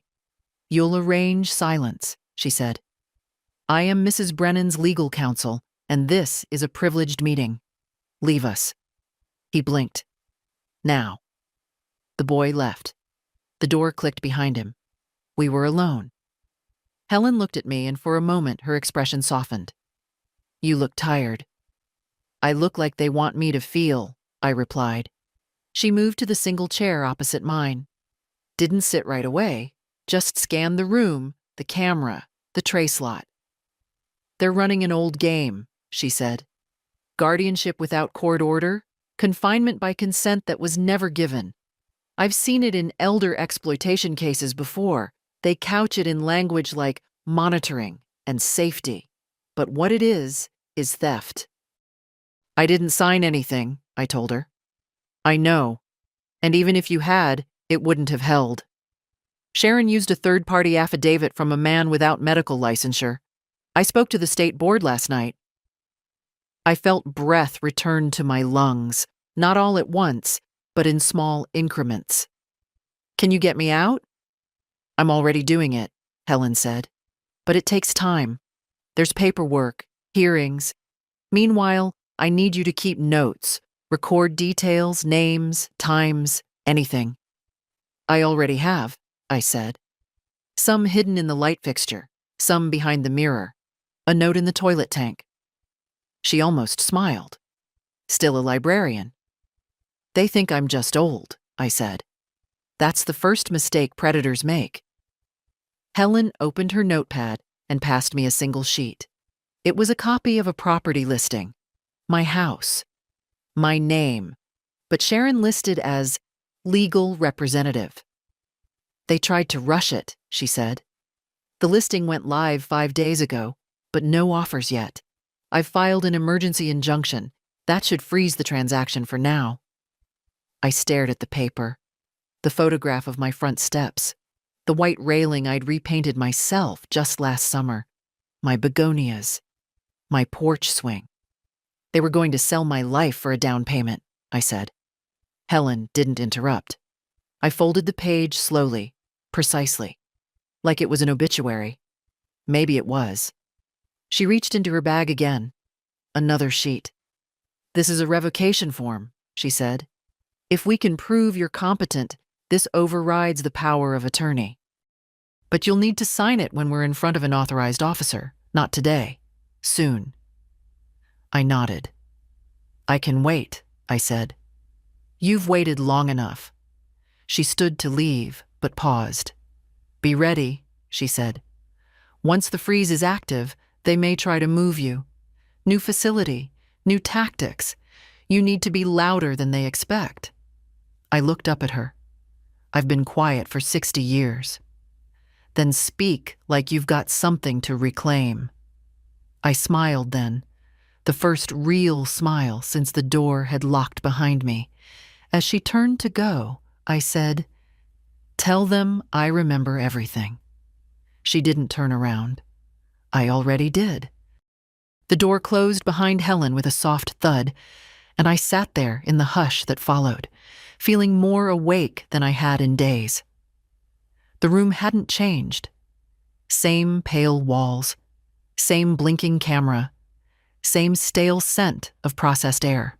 "You'll arrange silence," she said. "I am Mrs. Brennan's legal counsel, and this is a privileged meeting. Leave us." He blinked. "Now." The boy left. The door clicked behind him. We were alone. Helen looked at me, and for a moment her expression softened. "You look tired." "I look like they want me to feel," I replied. She moved to the single chair opposite mine. Didn't sit right away, just scanned the room, the camera, the tray slot. "They're running an old game," she said. "Guardianship without court order, confinement by consent that was never given. I've seen it in elder exploitation cases before. They couch it in language like monitoring and safety. But what it is theft." "I didn't sign anything," I told her. "I know. And even if you had, it wouldn't have held. Sharon used a third-party affidavit from a man without medical licensure. I spoke to the state board last night." I felt breath return to my lungs, not all at once, but in small increments. "Can you get me out?" "I'm already doing it," Helen said. "But it takes time. There's paperwork, hearings. Meanwhile, I need you to keep notes, record details, names, times, anything." "I already have," I said. "Some hidden in the light fixture, some behind the mirror, a note in the toilet tank." She almost smiled. "Still a librarian." "They think I'm just old," I said. "That's the first mistake predators make." Helen opened her notepad and passed me a single sheet. It was a copy of a property listing. My house. My name. But Sharon listed as legal representative. "They tried to rush it," she said. "The listing went live 5 days ago, but no offers yet. I've filed an emergency injunction. That should freeze the transaction for now." I stared at the paper. The photograph of my front steps. The white railing I'd repainted myself just last summer. My begonias. My porch swing. "They were going to sell my life for a down payment," I said. Helen didn't interrupt. I folded the page slowly, precisely, like it was an obituary. Maybe it was. She reached into her bag again. Another sheet. "This is a revocation form," she said. "If we can prove you're competent, this overrides the power of attorney. But you'll need to sign it when we're in front of an authorized officer. Not today. Soon." I nodded. "I can wait," I said. "You've waited long enough." She stood to leave, but paused. "Be ready," she said. "Once the freeze is active, they may try to move you. New facility, new tactics. You need to be louder than they expect." I looked up at her. "I've been quiet for 60 years. "Then speak like you've got something to reclaim." I smiled then, the first real smile since the door had locked behind me. As she turned to go, I said, "Tell them I remember everything." She didn't turn around. I already did. The door closed behind Helen with a soft thud, and I sat there in the hush that followed, feeling more awake than I had in days. The room hadn't changed. Same pale walls, same blinking camera, same stale scent of processed air.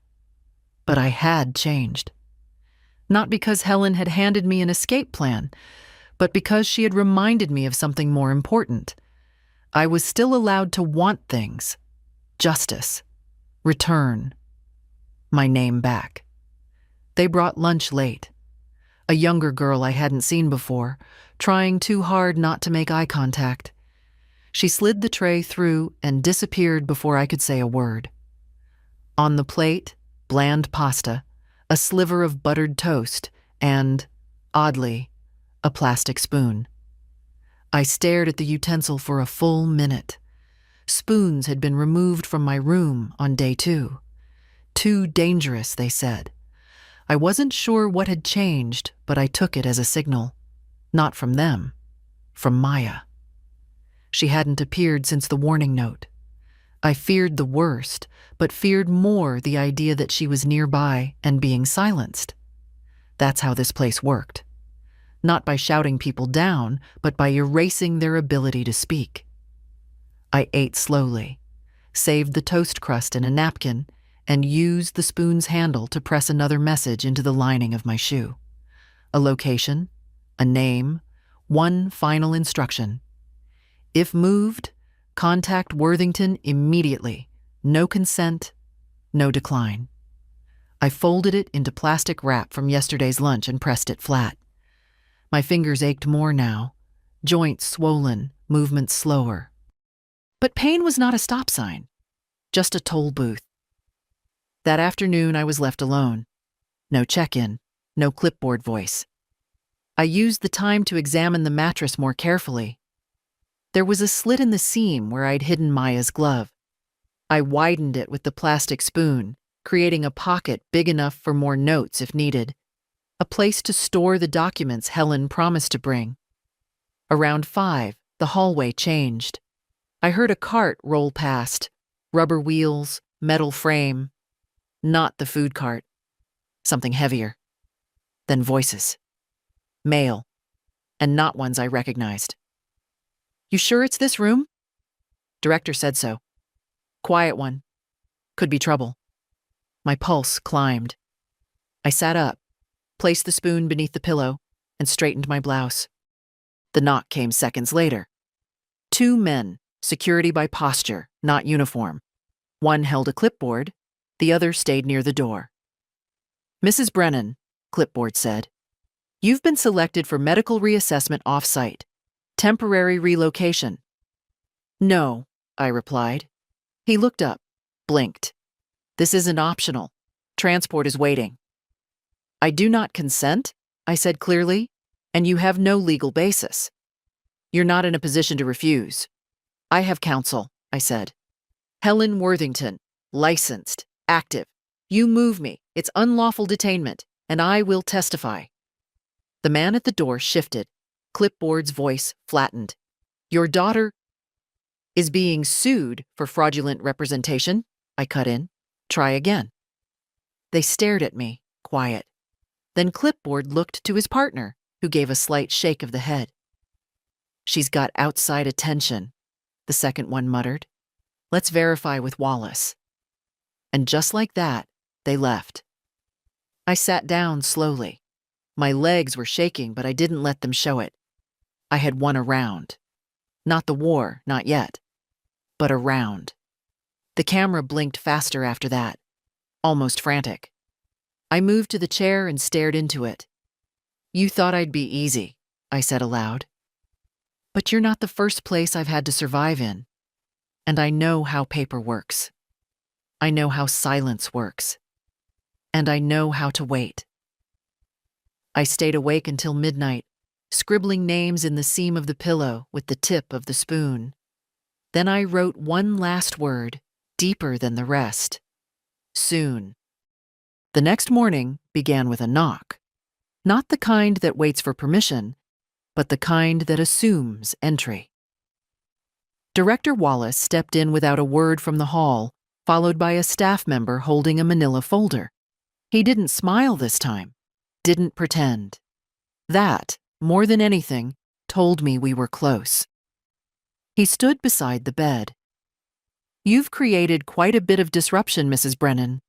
But I had changed. Not because Helen had handed me an escape plan, but because she had reminded me of something more important. I was still allowed to want things. Justice. Return. My name back. They brought lunch late. A younger girl I hadn't seen before, trying too hard not to make eye contact. She slid the tray through and disappeared before I could say a word. On the plate, bland pasta, a sliver of buttered toast, and, oddly, a plastic spoon. I stared at the utensil for a full minute. Spoons had been removed from my room on day 2. Too dangerous, they said. I wasn't sure what had changed, but I took it as a signal. Not from them, from Maya. She hadn't appeared since the warning note. I feared the worst, but feared more the idea that she was nearby and being silenced. That's how this place worked. Not by shouting people down, but by erasing their ability to speak. I ate slowly, saved the toast crust in a napkin, and used the spoon's handle to press another message into the lining of my shoe. A location, a name, one final instruction. If moved, contact Worthington immediately. No consent, no decline. I folded it into plastic wrap from yesterday's lunch and pressed it flat. My fingers ached more now, joints swollen, movements slower. But pain was not a stop sign, just a toll booth. That afternoon I was left alone. No check-in, no clipboard voice. I used the time to examine the mattress more carefully. There was a slit in the seam where I'd hidden Maya's glove. I widened it with the plastic spoon, creating a pocket big enough for more notes if needed. A place to store the documents Helen promised to bring. Around 5, the hallway changed. I heard a cart roll past. Rubber wheels, metal frame. Not the food cart. Something heavier. Then voices. Male. And not ones I recognized. "You sure it's this room?" Director said so. "Quiet one. Could be trouble." My pulse climbed. I sat up, placed the spoon beneath the pillow, and straightened my blouse. The knock came seconds later. 2 men, security by posture, not uniform. One held a clipboard, the other stayed near the door. "Mrs. Brennan," clipboard said, "you've been selected for medical reassessment off-site. Temporary relocation." "No," I replied. He looked up, blinked. "This isn't optional. Transport is waiting." "I do not consent," I said clearly, "and you have no legal basis. You're not in a position to refuse." "I have counsel," I said. "Helen Worthington, licensed, active. You move me, it's unlawful detainment, and I will testify." The man at the door shifted. Clipboard's voice flattened. "Your daughter is being sued for fraudulent representation," I cut in. "Try again." They stared at me, quiet. Then Clipboard looked to his partner, who gave a slight shake of the head. "She's got outside attention," the second one muttered. "Let's verify with Wallace." And just like that, they left. I sat down slowly. My legs were shaking, but I didn't let them show it. I had won a round. Not the war, not yet. But a round. The camera blinked faster after that, almost frantic. I moved to the chair and stared into it. "You thought I'd be easy," I said aloud. "But you're not the first place I've had to survive in. And I know how paper works. I know how silence works. And I know how to wait." I stayed awake until midnight, scribbling names in the seam of the pillow with the tip of the spoon. Then I wrote one last word, deeper than the rest. Soon. The next morning began with a knock. Not the kind that waits for permission, but the kind that assumes entry. Director Wallace stepped in without a word from the hall, followed by a staff member holding a manila folder. He didn't smile this time, didn't pretend. That, more than anything, told me we were close. He stood beside the bed. "You've created quite a bit of disruption, Mrs. Brennan."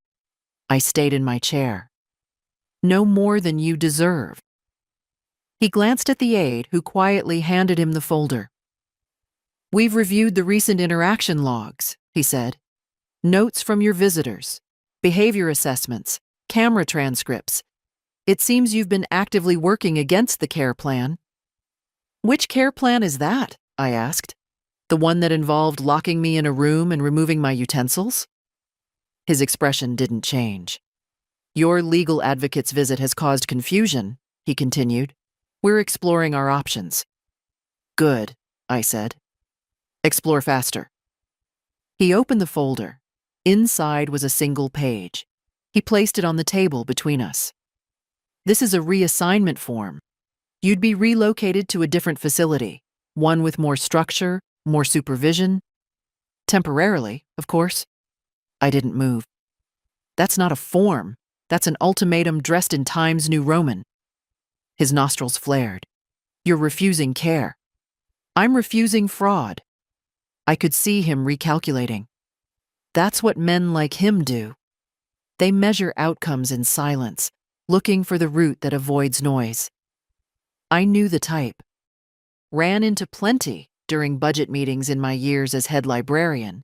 I stayed in my chair. "No more than you deserve." He glanced at the aide, who quietly handed him the folder. "We've reviewed the recent interaction logs," he said. "Notes from your visitors, behavior assessments, camera transcripts. It seems you've been actively working against the care plan." "Which care plan is that?" I asked. The one that involved locking me in a room and removing my utensils? His expression didn't change. Your legal advocate's visit has caused confusion, he continued. We're exploring our options. Good, I said. Explore faster. He opened the folder. Inside was a single page. He placed it on the table between us. This is a reassignment form. You'd be relocated to a different facility, one with more structure, more supervision. Temporarily, of course. I didn't move. That's not a form. That's an ultimatum dressed in Times New Roman. His nostrils flared. You're refusing care. I'm refusing fraud. I could see him recalculating. That's what men like him do. They measure outcomes in silence, looking for the route that avoids noise. I knew the type. Ran into plenty during budget meetings in my years as head librarian.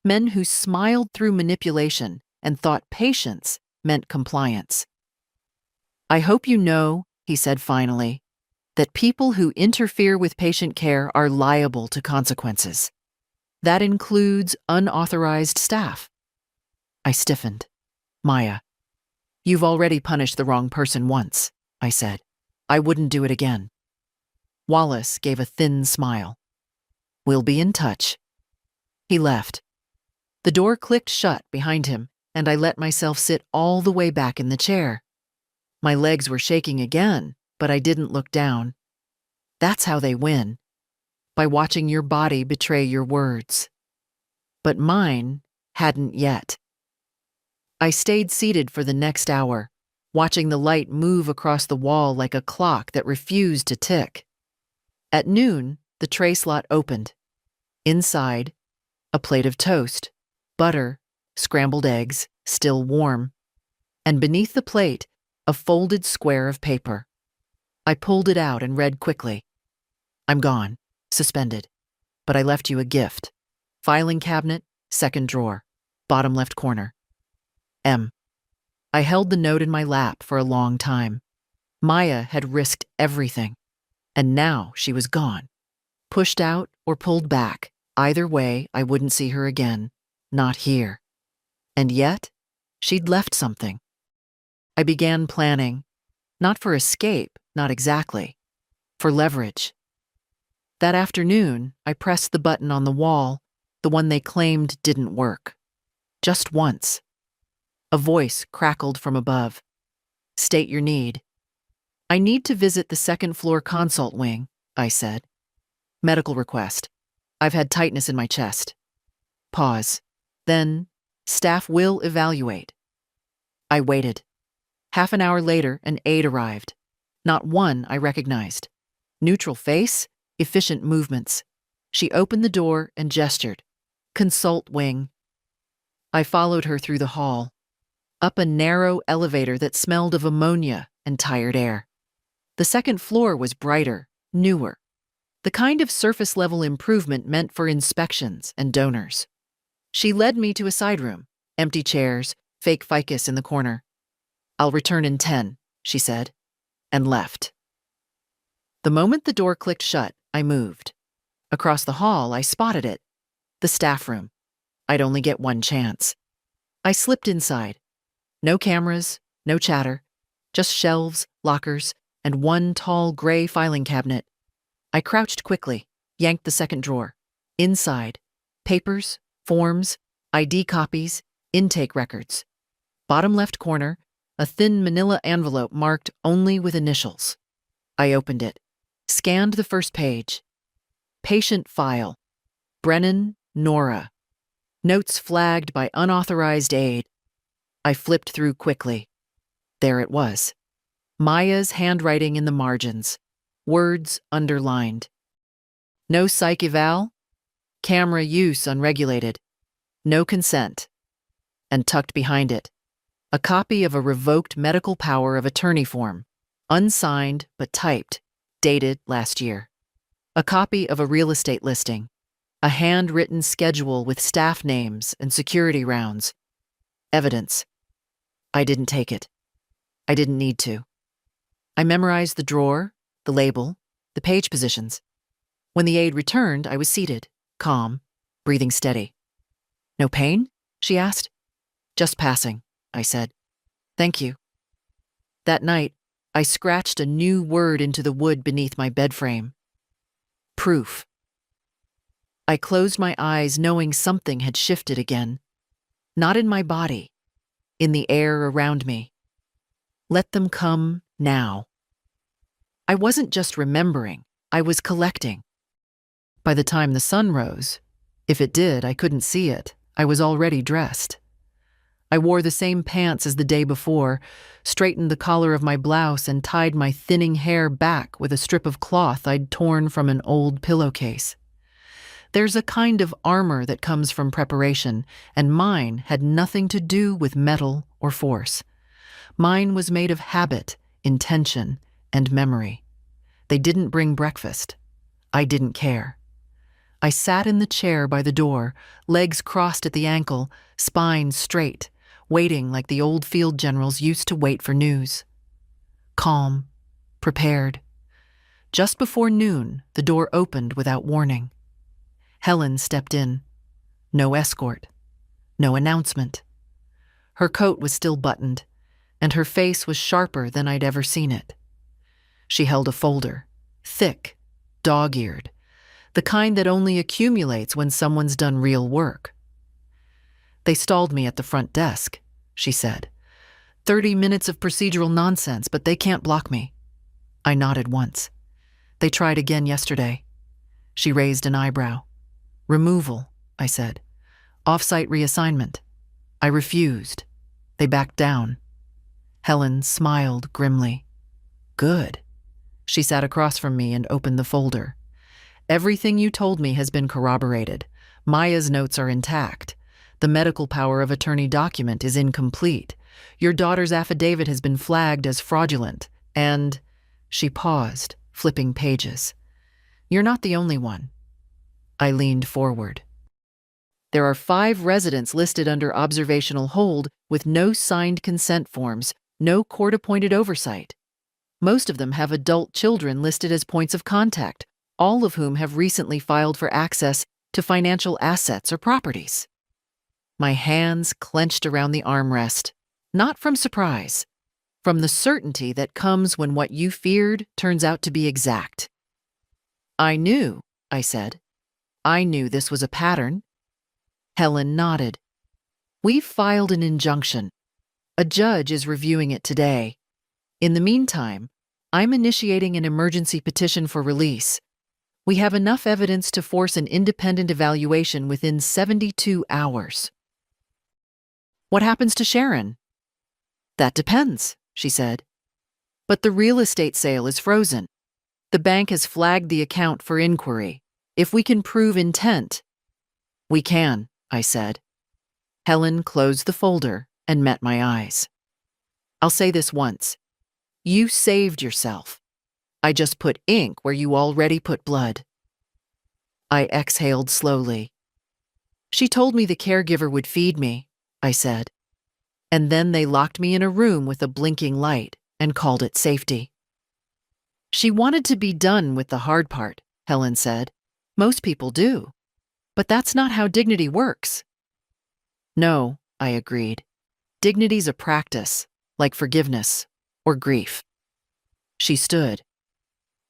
Men who smiled through manipulation and thought patience meant compliance. I hope you know, he said finally, that people who interfere with patient care are liable to consequences. That includes unauthorized staff. I stiffened. Maya, you've already punished the wrong person once, I said. I wouldn't do it again. Wallace gave a thin smile. We'll be in touch. He left. The door clicked shut behind him, and I let myself sit all the way back in the chair. My legs were shaking again, but I didn't look down. That's how they win, by watching your body betray your words. But mine hadn't yet. I stayed seated for the next hour, watching the light move across the wall like a clock that refused to tick. At noon, the tray slot opened. Inside, a plate of toast, butter, scrambled eggs, still warm, and beneath the plate, a folded square of paper. I pulled it out and read quickly. I'm gone, suspended, but I left you a gift. Filing cabinet, second drawer, bottom left corner. M. I held the note in my lap for a long time. Maya had risked everything, and now she was gone. Pushed out or pulled back, either way I wouldn't see her again, not here. And yet, she'd left something. I began planning, not for escape, not exactly, for leverage. That afternoon, I pressed the button on the wall, the one they claimed didn't work. Just once. A voice crackled from above. State your need. I need to visit the second-floor consult wing, I said. Medical request. I've had tightness in my chest. Pause. Then, staff will evaluate. I waited. Half an hour later, an aide arrived. Not one I recognized. Neutral face, efficient movements. She opened the door and gestured. Consult wing. I followed her through the hall, up a narrow elevator that smelled of ammonia and tired air. The second floor was brighter, newer, the kind of surface-level improvement meant for inspections and donors. She led me to a side room, empty chairs, fake ficus in the corner. I'll return in 10, she said, and left. The moment the door clicked shut, I moved. Across the hall, I spotted it. The staff room. I'd only get one chance. I slipped inside. No cameras, no chatter, just shelves, lockers, and one tall gray filing cabinet. I crouched quickly, yanked the second drawer. Inside, papers, forms, ID copies, intake records. Bottom left corner, a thin manila envelope marked only with initials. I opened it, scanned the first page. Patient file. Brennan, Nora. Notes flagged by unauthorized aid. I flipped through quickly. There it was. Maya's handwriting in the margins. Words underlined. No psych eval. Camera use unregulated. No consent. And tucked behind it, a copy of a revoked medical power of attorney form, unsigned but typed, dated last year. A copy of a real estate listing, a handwritten schedule with staff names and security rounds. Evidence. I didn't take it. I didn't need to. I memorized the drawer, the label, the page positions. When the aide returned, I was seated, calm, breathing steady. No pain? She asked. Just passing, I said. Thank you. That night, I scratched a new word into the wood beneath my bed frame. Proof. I closed my eyes knowing something had shifted again. Not in my body, in the air around me. Let them come now. I wasn't just remembering, I was collecting. By the time the sun rose, if it did, I couldn't see it. I was already dressed. I wore the same pants as the day before, straightened the collar of my blouse, and tied my thinning hair back with a strip of cloth I'd torn from an old pillowcase. There's a kind of armor that comes from preparation, and mine had nothing to do with metal or force. Mine was made of habit, intention, and memory. They didn't bring breakfast. I didn't care. I sat in the chair by the door, legs crossed at the ankle, spine straight, waiting like the old field generals used to wait for news. Calm, prepared. Just before noon, the door opened without warning. Helen stepped in. No escort. No announcement. Her coat was still buttoned, and her face was sharper than I'd ever seen it. She held a folder, thick, dog-eared, the kind that only accumulates when someone's done real work. They stalled me at the front desk, she said. 30 minutes of procedural nonsense, but they can't block me. I nodded once. They tried again yesterday. She raised an eyebrow. Removal, I said. Off-site reassignment. I refused. They backed down. Helen smiled grimly. Good. She sat across from me and opened the folder. Everything you told me has been corroborated. Maya's notes are intact. The medical power of attorney document is incomplete. Your daughter's affidavit has been flagged as fraudulent. And she paused, flipping pages. You're not the only one. I leaned forward. There are 5 residents listed under observational hold with no signed consent forms, no court-appointed oversight. Most of them have adult children listed as points of contact, all of whom have recently filed for access to financial assets or properties. My hands clenched around the armrest, not from surprise, from the certainty that comes when what you feared turns out to be exact. I knew, I said. I knew this was a pattern. Helen nodded. We've filed an injunction. A judge is reviewing it today. In the meantime, I'm initiating an emergency petition for release. We have enough evidence to force an independent evaluation within 72 hours. What happens to Sharon? That depends, she said. But the real estate sale is frozen. The bank has flagged the account for inquiry. If we can prove intent, we can, I said. Helen closed the folder and met my eyes. I'll say this once. You saved yourself. I just put ink where you already put blood. I exhaled slowly. She told me the caregiver would feed me, I said. And then they locked me in a room with a blinking light and called it safety. She wanted to be done with the hard part, Helen said. Most people do. But that's not how dignity works. No, I agreed. Dignity's a practice, like forgiveness or grief. She stood.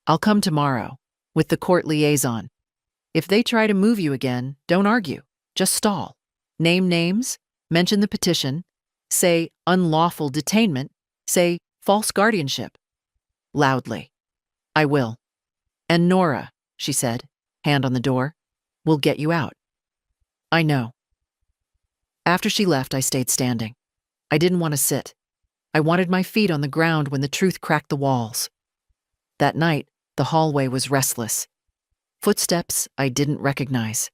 I'll come tomorrow, with the court liaison. If they try to move you again, don't argue. Just stall. Name names, mention the petition, say unlawful detainment, say false guardianship. Loudly. I will. And Nora, she said, hand on the door, will get you out. I know. After she left, I stayed standing. I didn't want to sit. I wanted my feet on the ground when the truth cracked the walls. That night, the hallway was restless. Footsteps I didn't recognize.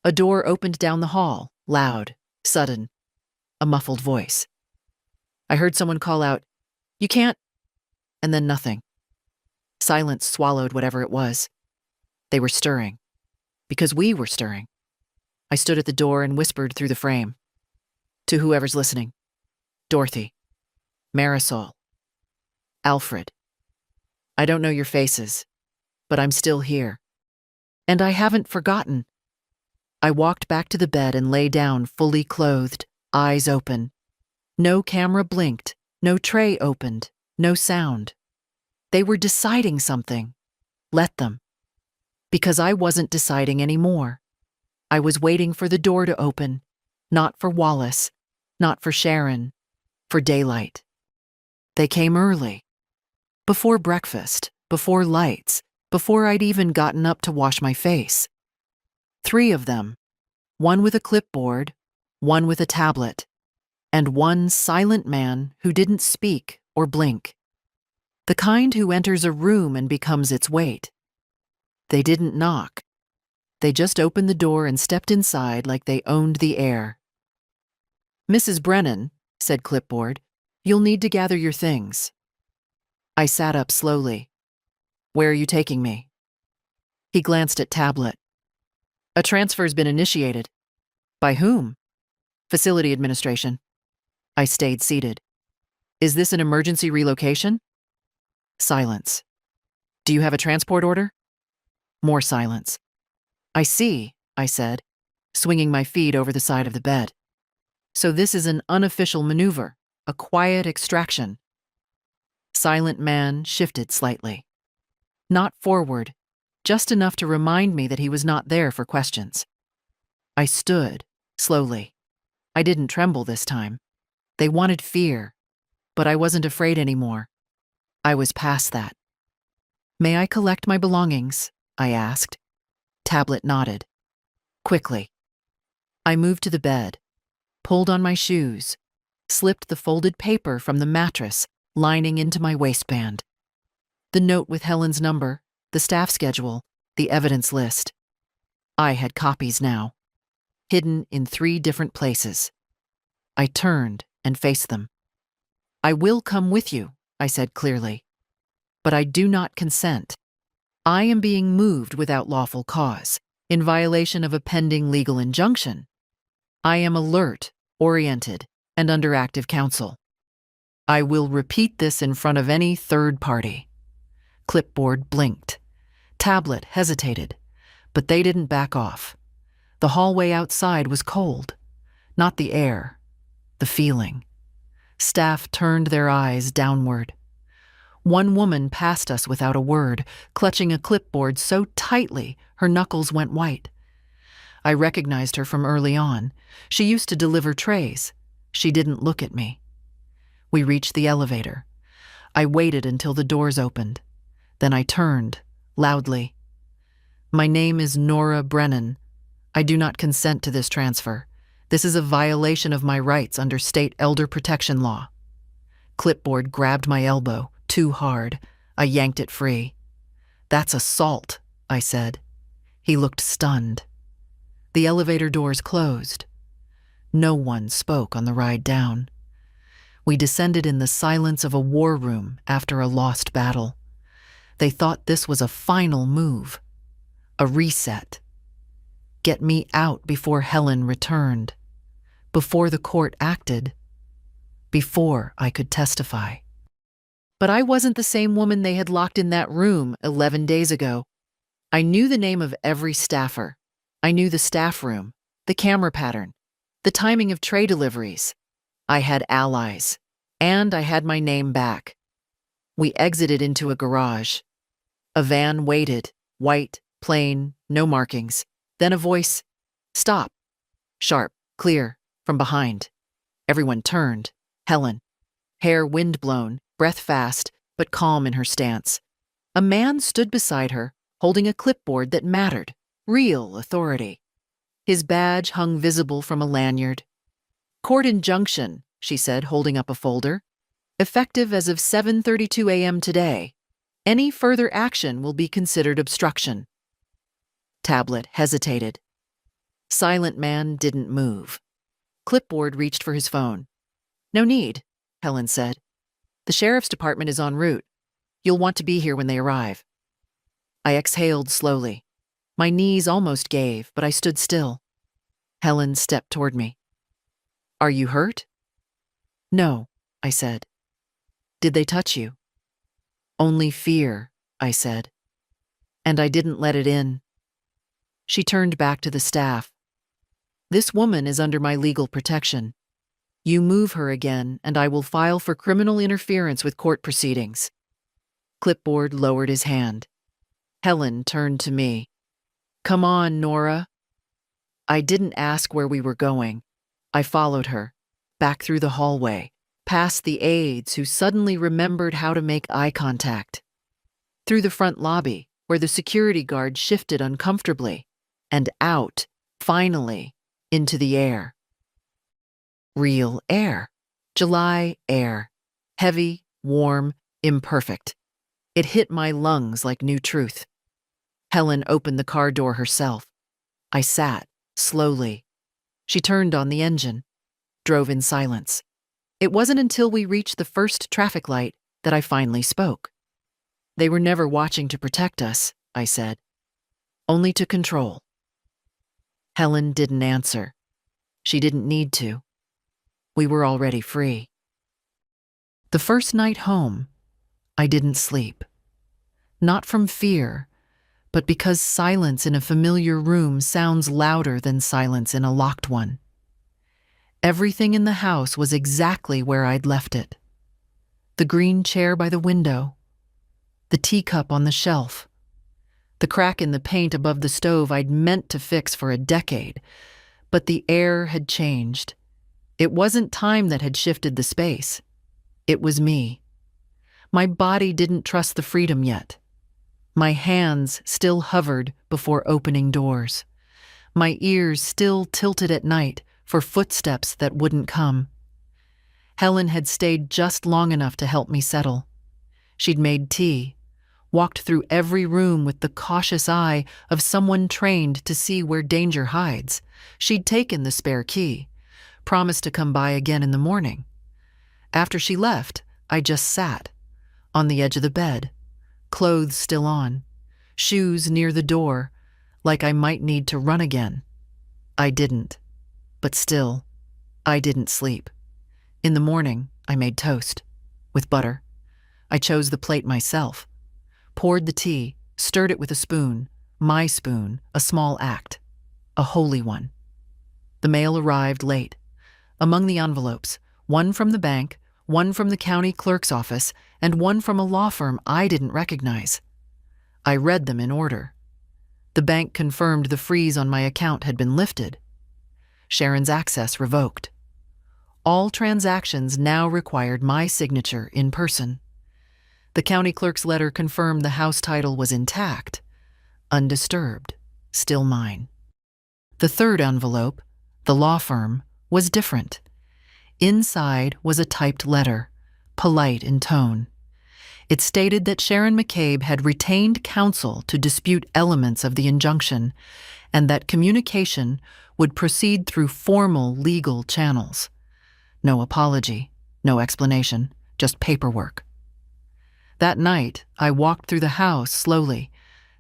A door opened down the hall, loud, sudden, a muffled voice. I heard someone call out, "You can't," and then nothing. Silence swallowed whatever it was. They were stirring. Because we were stirring. I stood at the door and whispered through the frame. To whoever's listening. Dorothy. Marisol. Alfred. I don't know your faces, but I'm still here. And I haven't forgotten. I walked back to the bed and lay down fully clothed, eyes open. No camera blinked, no tray opened, no sound. They were deciding something. Let them. Because I wasn't deciding anymore. I was waiting for the door to open, not for Wallace, not for Sharon, for daylight. They came early. Before breakfast, before lights, before I'd even gotten up to wash my face. 3 of them, one with a clipboard, one with a tablet, and one silent man who didn't speak or blink. The kind who enters a room and becomes its weight. They didn't knock. They just opened the door and stepped inside like they owned the air. "Mrs. Brennan," said Clipboard, "you'll need to gather your things." I sat up slowly. "Where are you taking me?" He glanced at tablet. "A transfer's been initiated." "By whom?" "Facility administration." I stayed seated. "Is this an emergency relocation?" Silence. "Do you have a transport order?" More silence. "I see," I said, swinging my feet over the side of the bed. "So this is an unofficial maneuver, a quiet extraction." Silent man shifted slightly. Not forward, just enough to remind me that he was not there for questions. I stood, slowly. I didn't tremble this time. They wanted fear, but I wasn't afraid anymore. I was past that. "May I collect my belongings?" I asked. Tablet nodded. Quickly. I moved to the bed, pulled on my shoes, slipped the folded paper from the mattress lining into my waistband. The note with Helen's number, the staff schedule, the evidence list. I had copies now, hidden in 3 different places. I turned and faced them. "I will come with you," I said clearly. "But I do not consent. I am being moved without lawful cause, in violation of a pending legal injunction. I am alert, oriented, and under active counsel. I will repeat this in front of any third party." Clipboard blinked. Tablet hesitated, but they didn't back off. The hallway outside was cold. Not the air, the feeling. Staff turned their eyes downward. One woman passed us without a word, clutching a clipboard so tightly her knuckles went white. I recognized her from early on. She used to deliver trays. She didn't look at me. We reached the elevator. I waited until the doors opened. Then I turned, loudly. "My name is Nora Brennan. I do not consent to this transfer. This is a violation of my rights under state elder protection law." Clipboard grabbed my elbow, too hard. I yanked it free. "That's assault," I said. He looked stunned. The elevator doors closed. No one spoke on the ride down. We descended in the silence of a war room after a lost battle. They thought this was a final move, a reset. Get me out before Helen returned, before the court acted, before I could testify. But I wasn't the same woman they had locked in that room 11 days ago. I knew the name of every staffer. I knew the staff room, the camera pattern, the timing of tray deliveries. I had allies, and I had my name back. We exited into a garage. A van waited, white, plain, no markings. Then a voice, "Stop." Sharp, clear, from behind. Everyone turned. Helen. Hair windblown, breath fast, but calm in her stance. A man stood beside her, holding a clipboard that mattered, real authority. His badge hung visible from a lanyard. "Court injunction," she said, holding up a folder. "Effective as of 7:32 a.m. today. Any further action will be considered obstruction." Tablet hesitated. Silent man didn't move. Clipboard reached for his phone. "No need," Helen said. "The sheriff's department is en route. You'll want to be here when they arrive." I exhaled slowly. My knees almost gave, but I stood still. Helen stepped toward me. "Are you hurt?" "No," I said. "Did they touch you?" "Only fear," I said. "And I didn't let it in." She turned back to the staff. "This woman is under my legal protection. You move her again, and I will file for criminal interference with court proceedings." Clipboard lowered his hand. Helen turned to me. "Come on, Nora." I didn't ask where we were going. I followed her, back through the hallway, past the aides who suddenly remembered how to make eye contact, through the front lobby, where the security guard shifted uncomfortably, and out, finally, into the air. Real air. July air. Heavy, warm, imperfect. It hit my lungs like new truth. Helen opened the car door herself. I sat, slowly. She turned on the engine, drove in silence. It wasn't until we reached the first traffic light that I finally spoke. "They were never watching to protect us," I said. "Only to control." Helen didn't answer. She didn't need to. We were already free. The first night home, I didn't sleep. Not from fear, but because silence in a familiar room sounds louder than silence in a locked one. Everything in the house was exactly where I'd left it. The green chair by the window, the teacup on the shelf, the crack in the paint above the stove I'd meant to fix for a decade, but the air had changed. It wasn't time that had shifted the space. It was me. My body didn't trust the freedom yet. My hands still hovered before opening doors. My ears still tilted at night for footsteps that wouldn't come. Helen had stayed just long enough to help me settle. She'd made tea, walked through every room with the cautious eye of someone trained to see where danger hides. She'd taken the spare key, promised to come by again in the morning. After she left, I just sat, on the edge of the bed, clothes still on, shoes near the door, like I might need to run again. I didn't. But still, I didn't sleep. In the morning, I made toast, with butter. I chose the plate myself, poured the tea, stirred it with a spoon, my spoon, a small act, a holy one. The mail arrived late. Among the envelopes, one from the bank, one from the county clerk's office, and one from a law firm I didn't recognize. I read them in order. The bank confirmed the freeze on my account had been lifted. Sharon's access revoked. All transactions now required my signature in person. The county clerk's letter confirmed the house title was intact, undisturbed, still mine. The third envelope, the law firm, was different. Inside was a typed letter, polite in tone. It stated that Sharon McCabe had retained counsel to dispute elements of the injunction, and that communication would proceed through formal legal channels. No apology, no explanation, just paperwork. That night, I walked through the house slowly,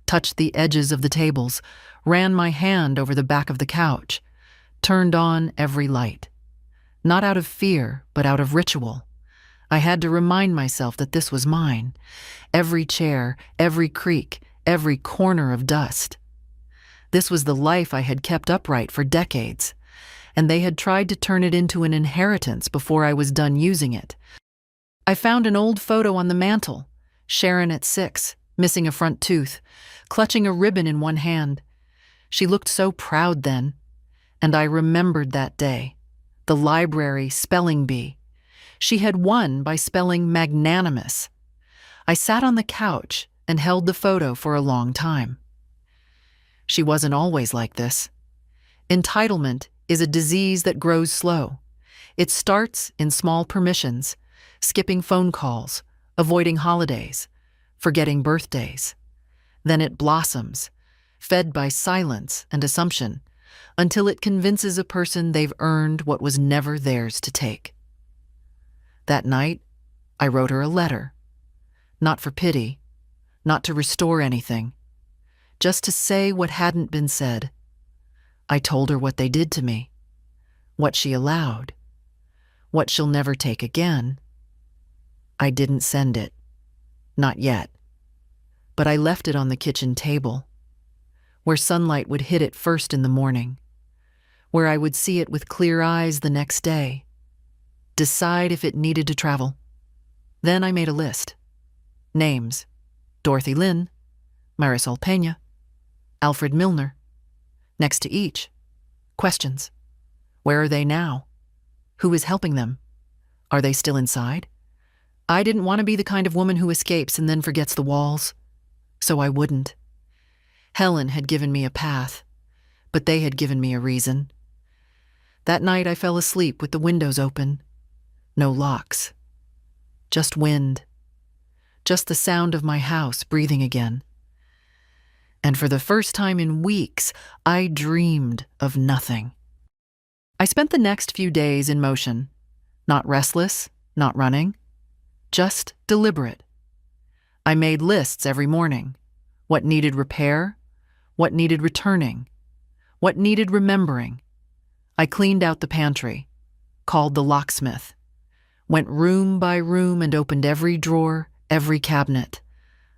touched the edges of the tables, ran my hand over the back of the couch, turned on every light. Not out of fear, but out of ritual. I had to remind myself that this was mine. Every chair, every creak, every corner of dust. This was the life I had kept upright for decades, and they had tried to turn it into an inheritance before I was done using it. I found an old photo on the mantel, Sharon at 6, missing a front tooth, clutching a ribbon in one hand. She looked so proud then, and I remembered that day, the library spelling bee. She had won by spelling magnanimous. I sat on the couch and held the photo for a long time. She wasn't always like this. Entitlement is a disease that grows slow. It starts in small permissions, skipping phone calls, avoiding holidays, forgetting birthdays. Then it blossoms, fed by silence and assumption, until it convinces a person they've earned what was never theirs to take. That night, I wrote her a letter. Not for pity, not to restore anything, just to say what hadn't been said. I told her what they did to me, what she allowed, what she'll never take again. I didn't send it, not yet, but I left it on the kitchen table. where sunlight would hit it first in the morning, where I would see it with clear eyes the next day, decide if it needed to travel. Then I made a list. Names: Dorothy Lynn, Marisol Pena, Alfred Milner. Next to each, questions. Where are they now? Who is helping them? Are they still inside? I didn't want to be the kind of woman who escapes and then forgets the walls, so I wouldn't. Helen had given me a path, but they had given me a reason. That night I fell asleep with the windows open. No locks. Just wind. Just the sound of my house breathing again. And for the first time in weeks, I dreamed of nothing. I spent the next few days in motion, not restless, not running, just deliberate. I made lists every morning. What needed repair, what needed returning, what needed remembering. I cleaned out the pantry, called the locksmith, went room by room and opened every drawer, every cabinet.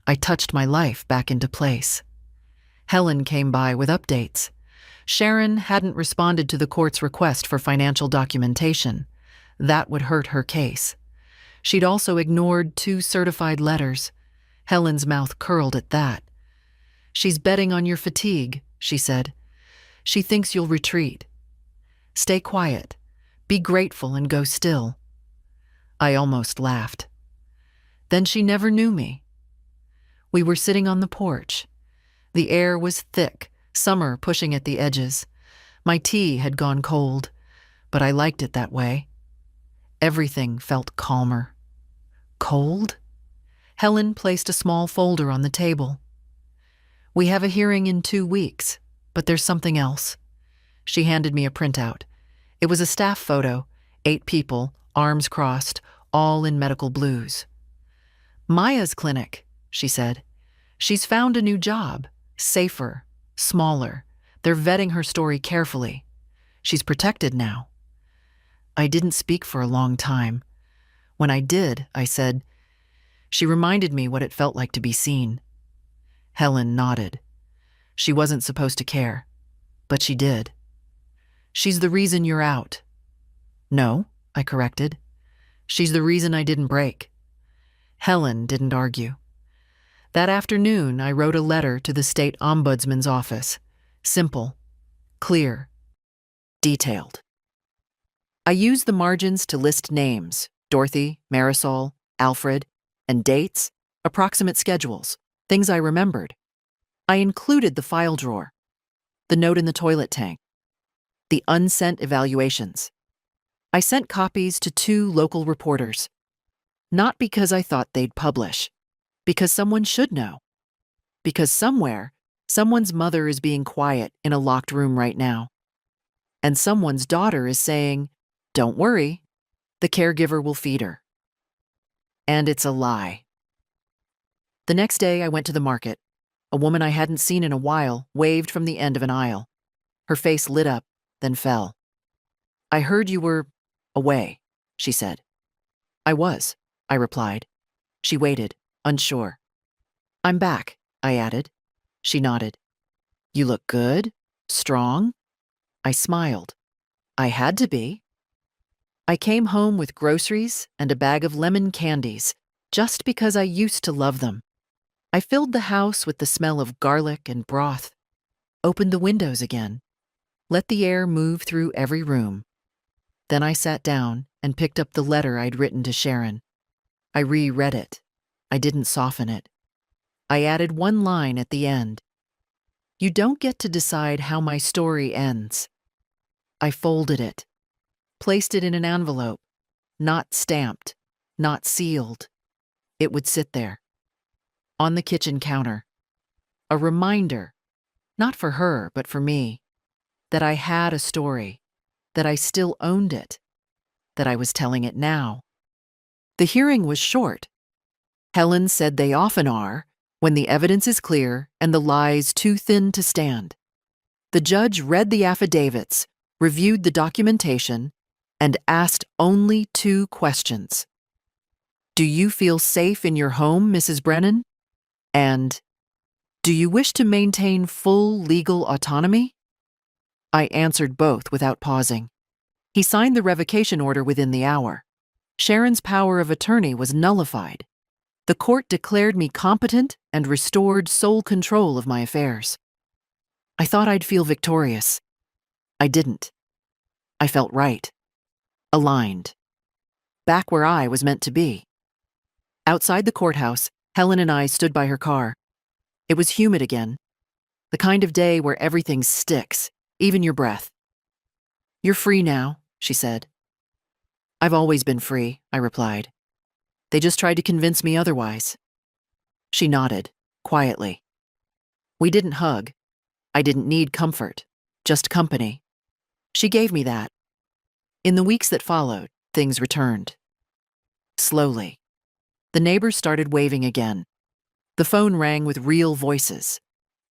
I touched my life back into place. Helen came by with updates. Sharon hadn't responded to the court's request for financial documentation. That would hurt her case. She'd also ignored 2 certified letters. Helen's mouth curled at that. "She's betting on your fatigue," she said. "She thinks you'll retreat. Stay quiet. Be grateful and go still." I almost laughed. Then she never knew me. We were sitting on the porch. The air was thick, summer pushing at the edges. My tea had gone cold, but I liked it that way. Everything felt calmer. Cold? Helen placed a small folder on the table. "We have a hearing in 2 weeks, but there's something else." She handed me a printout. It was a staff photo, 8 people, arms crossed, all in medical blues. "Maya's clinic," she said. "She's found a new job, safer, smaller. They're vetting her story carefully. She's protected now." I didn't speak for a long time. When I did, I said, "She reminded me what it felt like to be seen." Helen nodded. She wasn't supposed to care, but she did. "She's the reason you're out." "No," I corrected. "She's the reason I didn't break." Helen didn't argue. That afternoon, I wrote a letter to the state ombudsman's office. Simple, clear, detailed. I used the margins to list names: Dorothy, Marisol, Alfred, and dates, approximate schedules, things I remembered. I included the file drawer, the note in the toilet tank, the unsent evaluations. I sent copies to 2 local reporters, not because I thought they'd publish, because someone should know. Because somewhere, someone's mother is being quiet in a locked room right now. And someone's daughter is saying, "Don't worry, the caregiver will feed her." And it's a lie. The next day, I went to the market. A woman I hadn't seen in a while waved from the end of an aisle. Her face lit up, then fell. "I heard you were away," she said. "I was," I replied. She waited, unsure. "I'm back," I added. She nodded. "You look good, strong." I smiled. I had to be. I came home with groceries and a bag of lemon candies, just because I used to love them. I filled the house with the smell of garlic and broth, opened the windows again, let the air move through every room. Then I sat down and picked up the letter I'd written to Sharon. I reread it. I didn't soften it. I added one line at the end. "You don't get to decide how my story ends." I folded it, placed it in an envelope, not stamped, not sealed. It would sit there, on the kitchen counter. A reminder, not for her, but for me, that I had a story, that I still owned it, that I was telling it now. The hearing was short. Helen said they often are, when the evidence is clear and the lies too thin to stand. The judge read the affidavits, reviewed the documentation, and asked only 2 questions. "Do you feel safe in your home, Mrs. Brennan?" And, Do you wish to maintain full legal autonomy? I answered both without pausing. He signed the revocation order within the hour. Sharon's power of attorney was nullified. The court declared me competent and restored sole control of my affairs. I thought I'd feel victorious. I didn't. I felt right. Aligned. Back where I was meant to be. Outside the courthouse, Helen and I stood by her car. It was humid again. The kind of day where everything sticks, even your breath. "You're free now," she said. "I've always been free," I replied. "They just tried to convince me otherwise." She nodded, quietly. We didn't hug. I didn't need comfort, just company. She gave me that. In the weeks that followed, things returned. Slowly. The neighbors started waving again. The phone rang with real voices.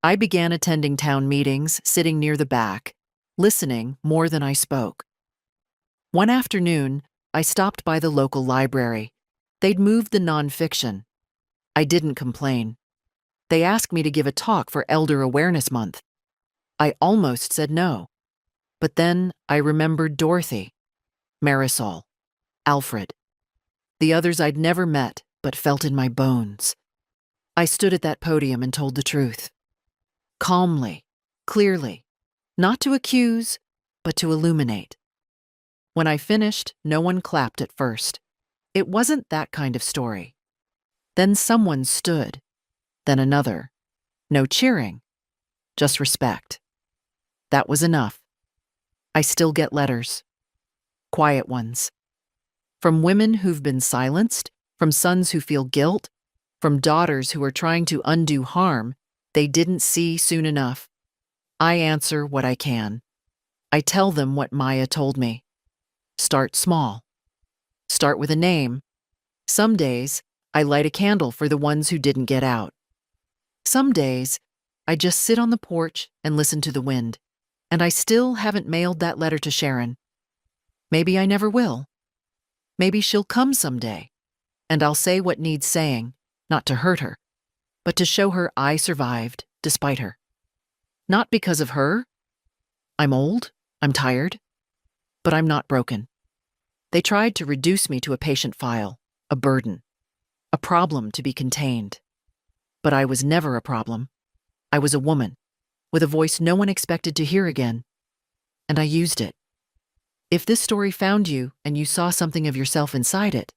I began attending town meetings, sitting near the back, listening more than I spoke. One afternoon, I stopped by the local library. They'd moved the nonfiction. I didn't complain. They asked me to give a talk for Elder Awareness Month. I almost said no. But then I remembered Dorothy, Marisol, Alfred, the others I'd never met but felt in my bones. I stood at that podium and told the truth. Calmly, clearly, not to accuse, but to illuminate. When I finished, no one clapped at first. It wasn't that kind of story. Then someone stood, then another. No cheering, just respect. That was enough. I still get letters. Quiet ones. From women who've been silenced, from sons who feel guilt, from daughters who are trying to undo harm they didn't see soon enough. I answer what I can. I tell them what Maya told me. Start small. Start with a name. Some days, I light a candle for the ones who didn't get out. Some days, I just sit on the porch and listen to the wind. And I still haven't mailed that letter to Sharon. Maybe I never will. Maybe she'll come someday, and I'll say what needs saying, not to hurt her, but to show her I survived despite her. Not because of her. I'm old, I'm tired, but I'm not broken. They tried to reduce me to a patient file, a burden, a problem to be contained. But I was never a problem. I was a woman, with a voice no one expected to hear again. And I used it. If this story found you and you saw something of yourself inside it,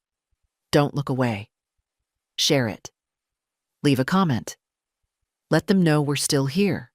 don't look away. Share it. Leave a comment. Let them know we're still here.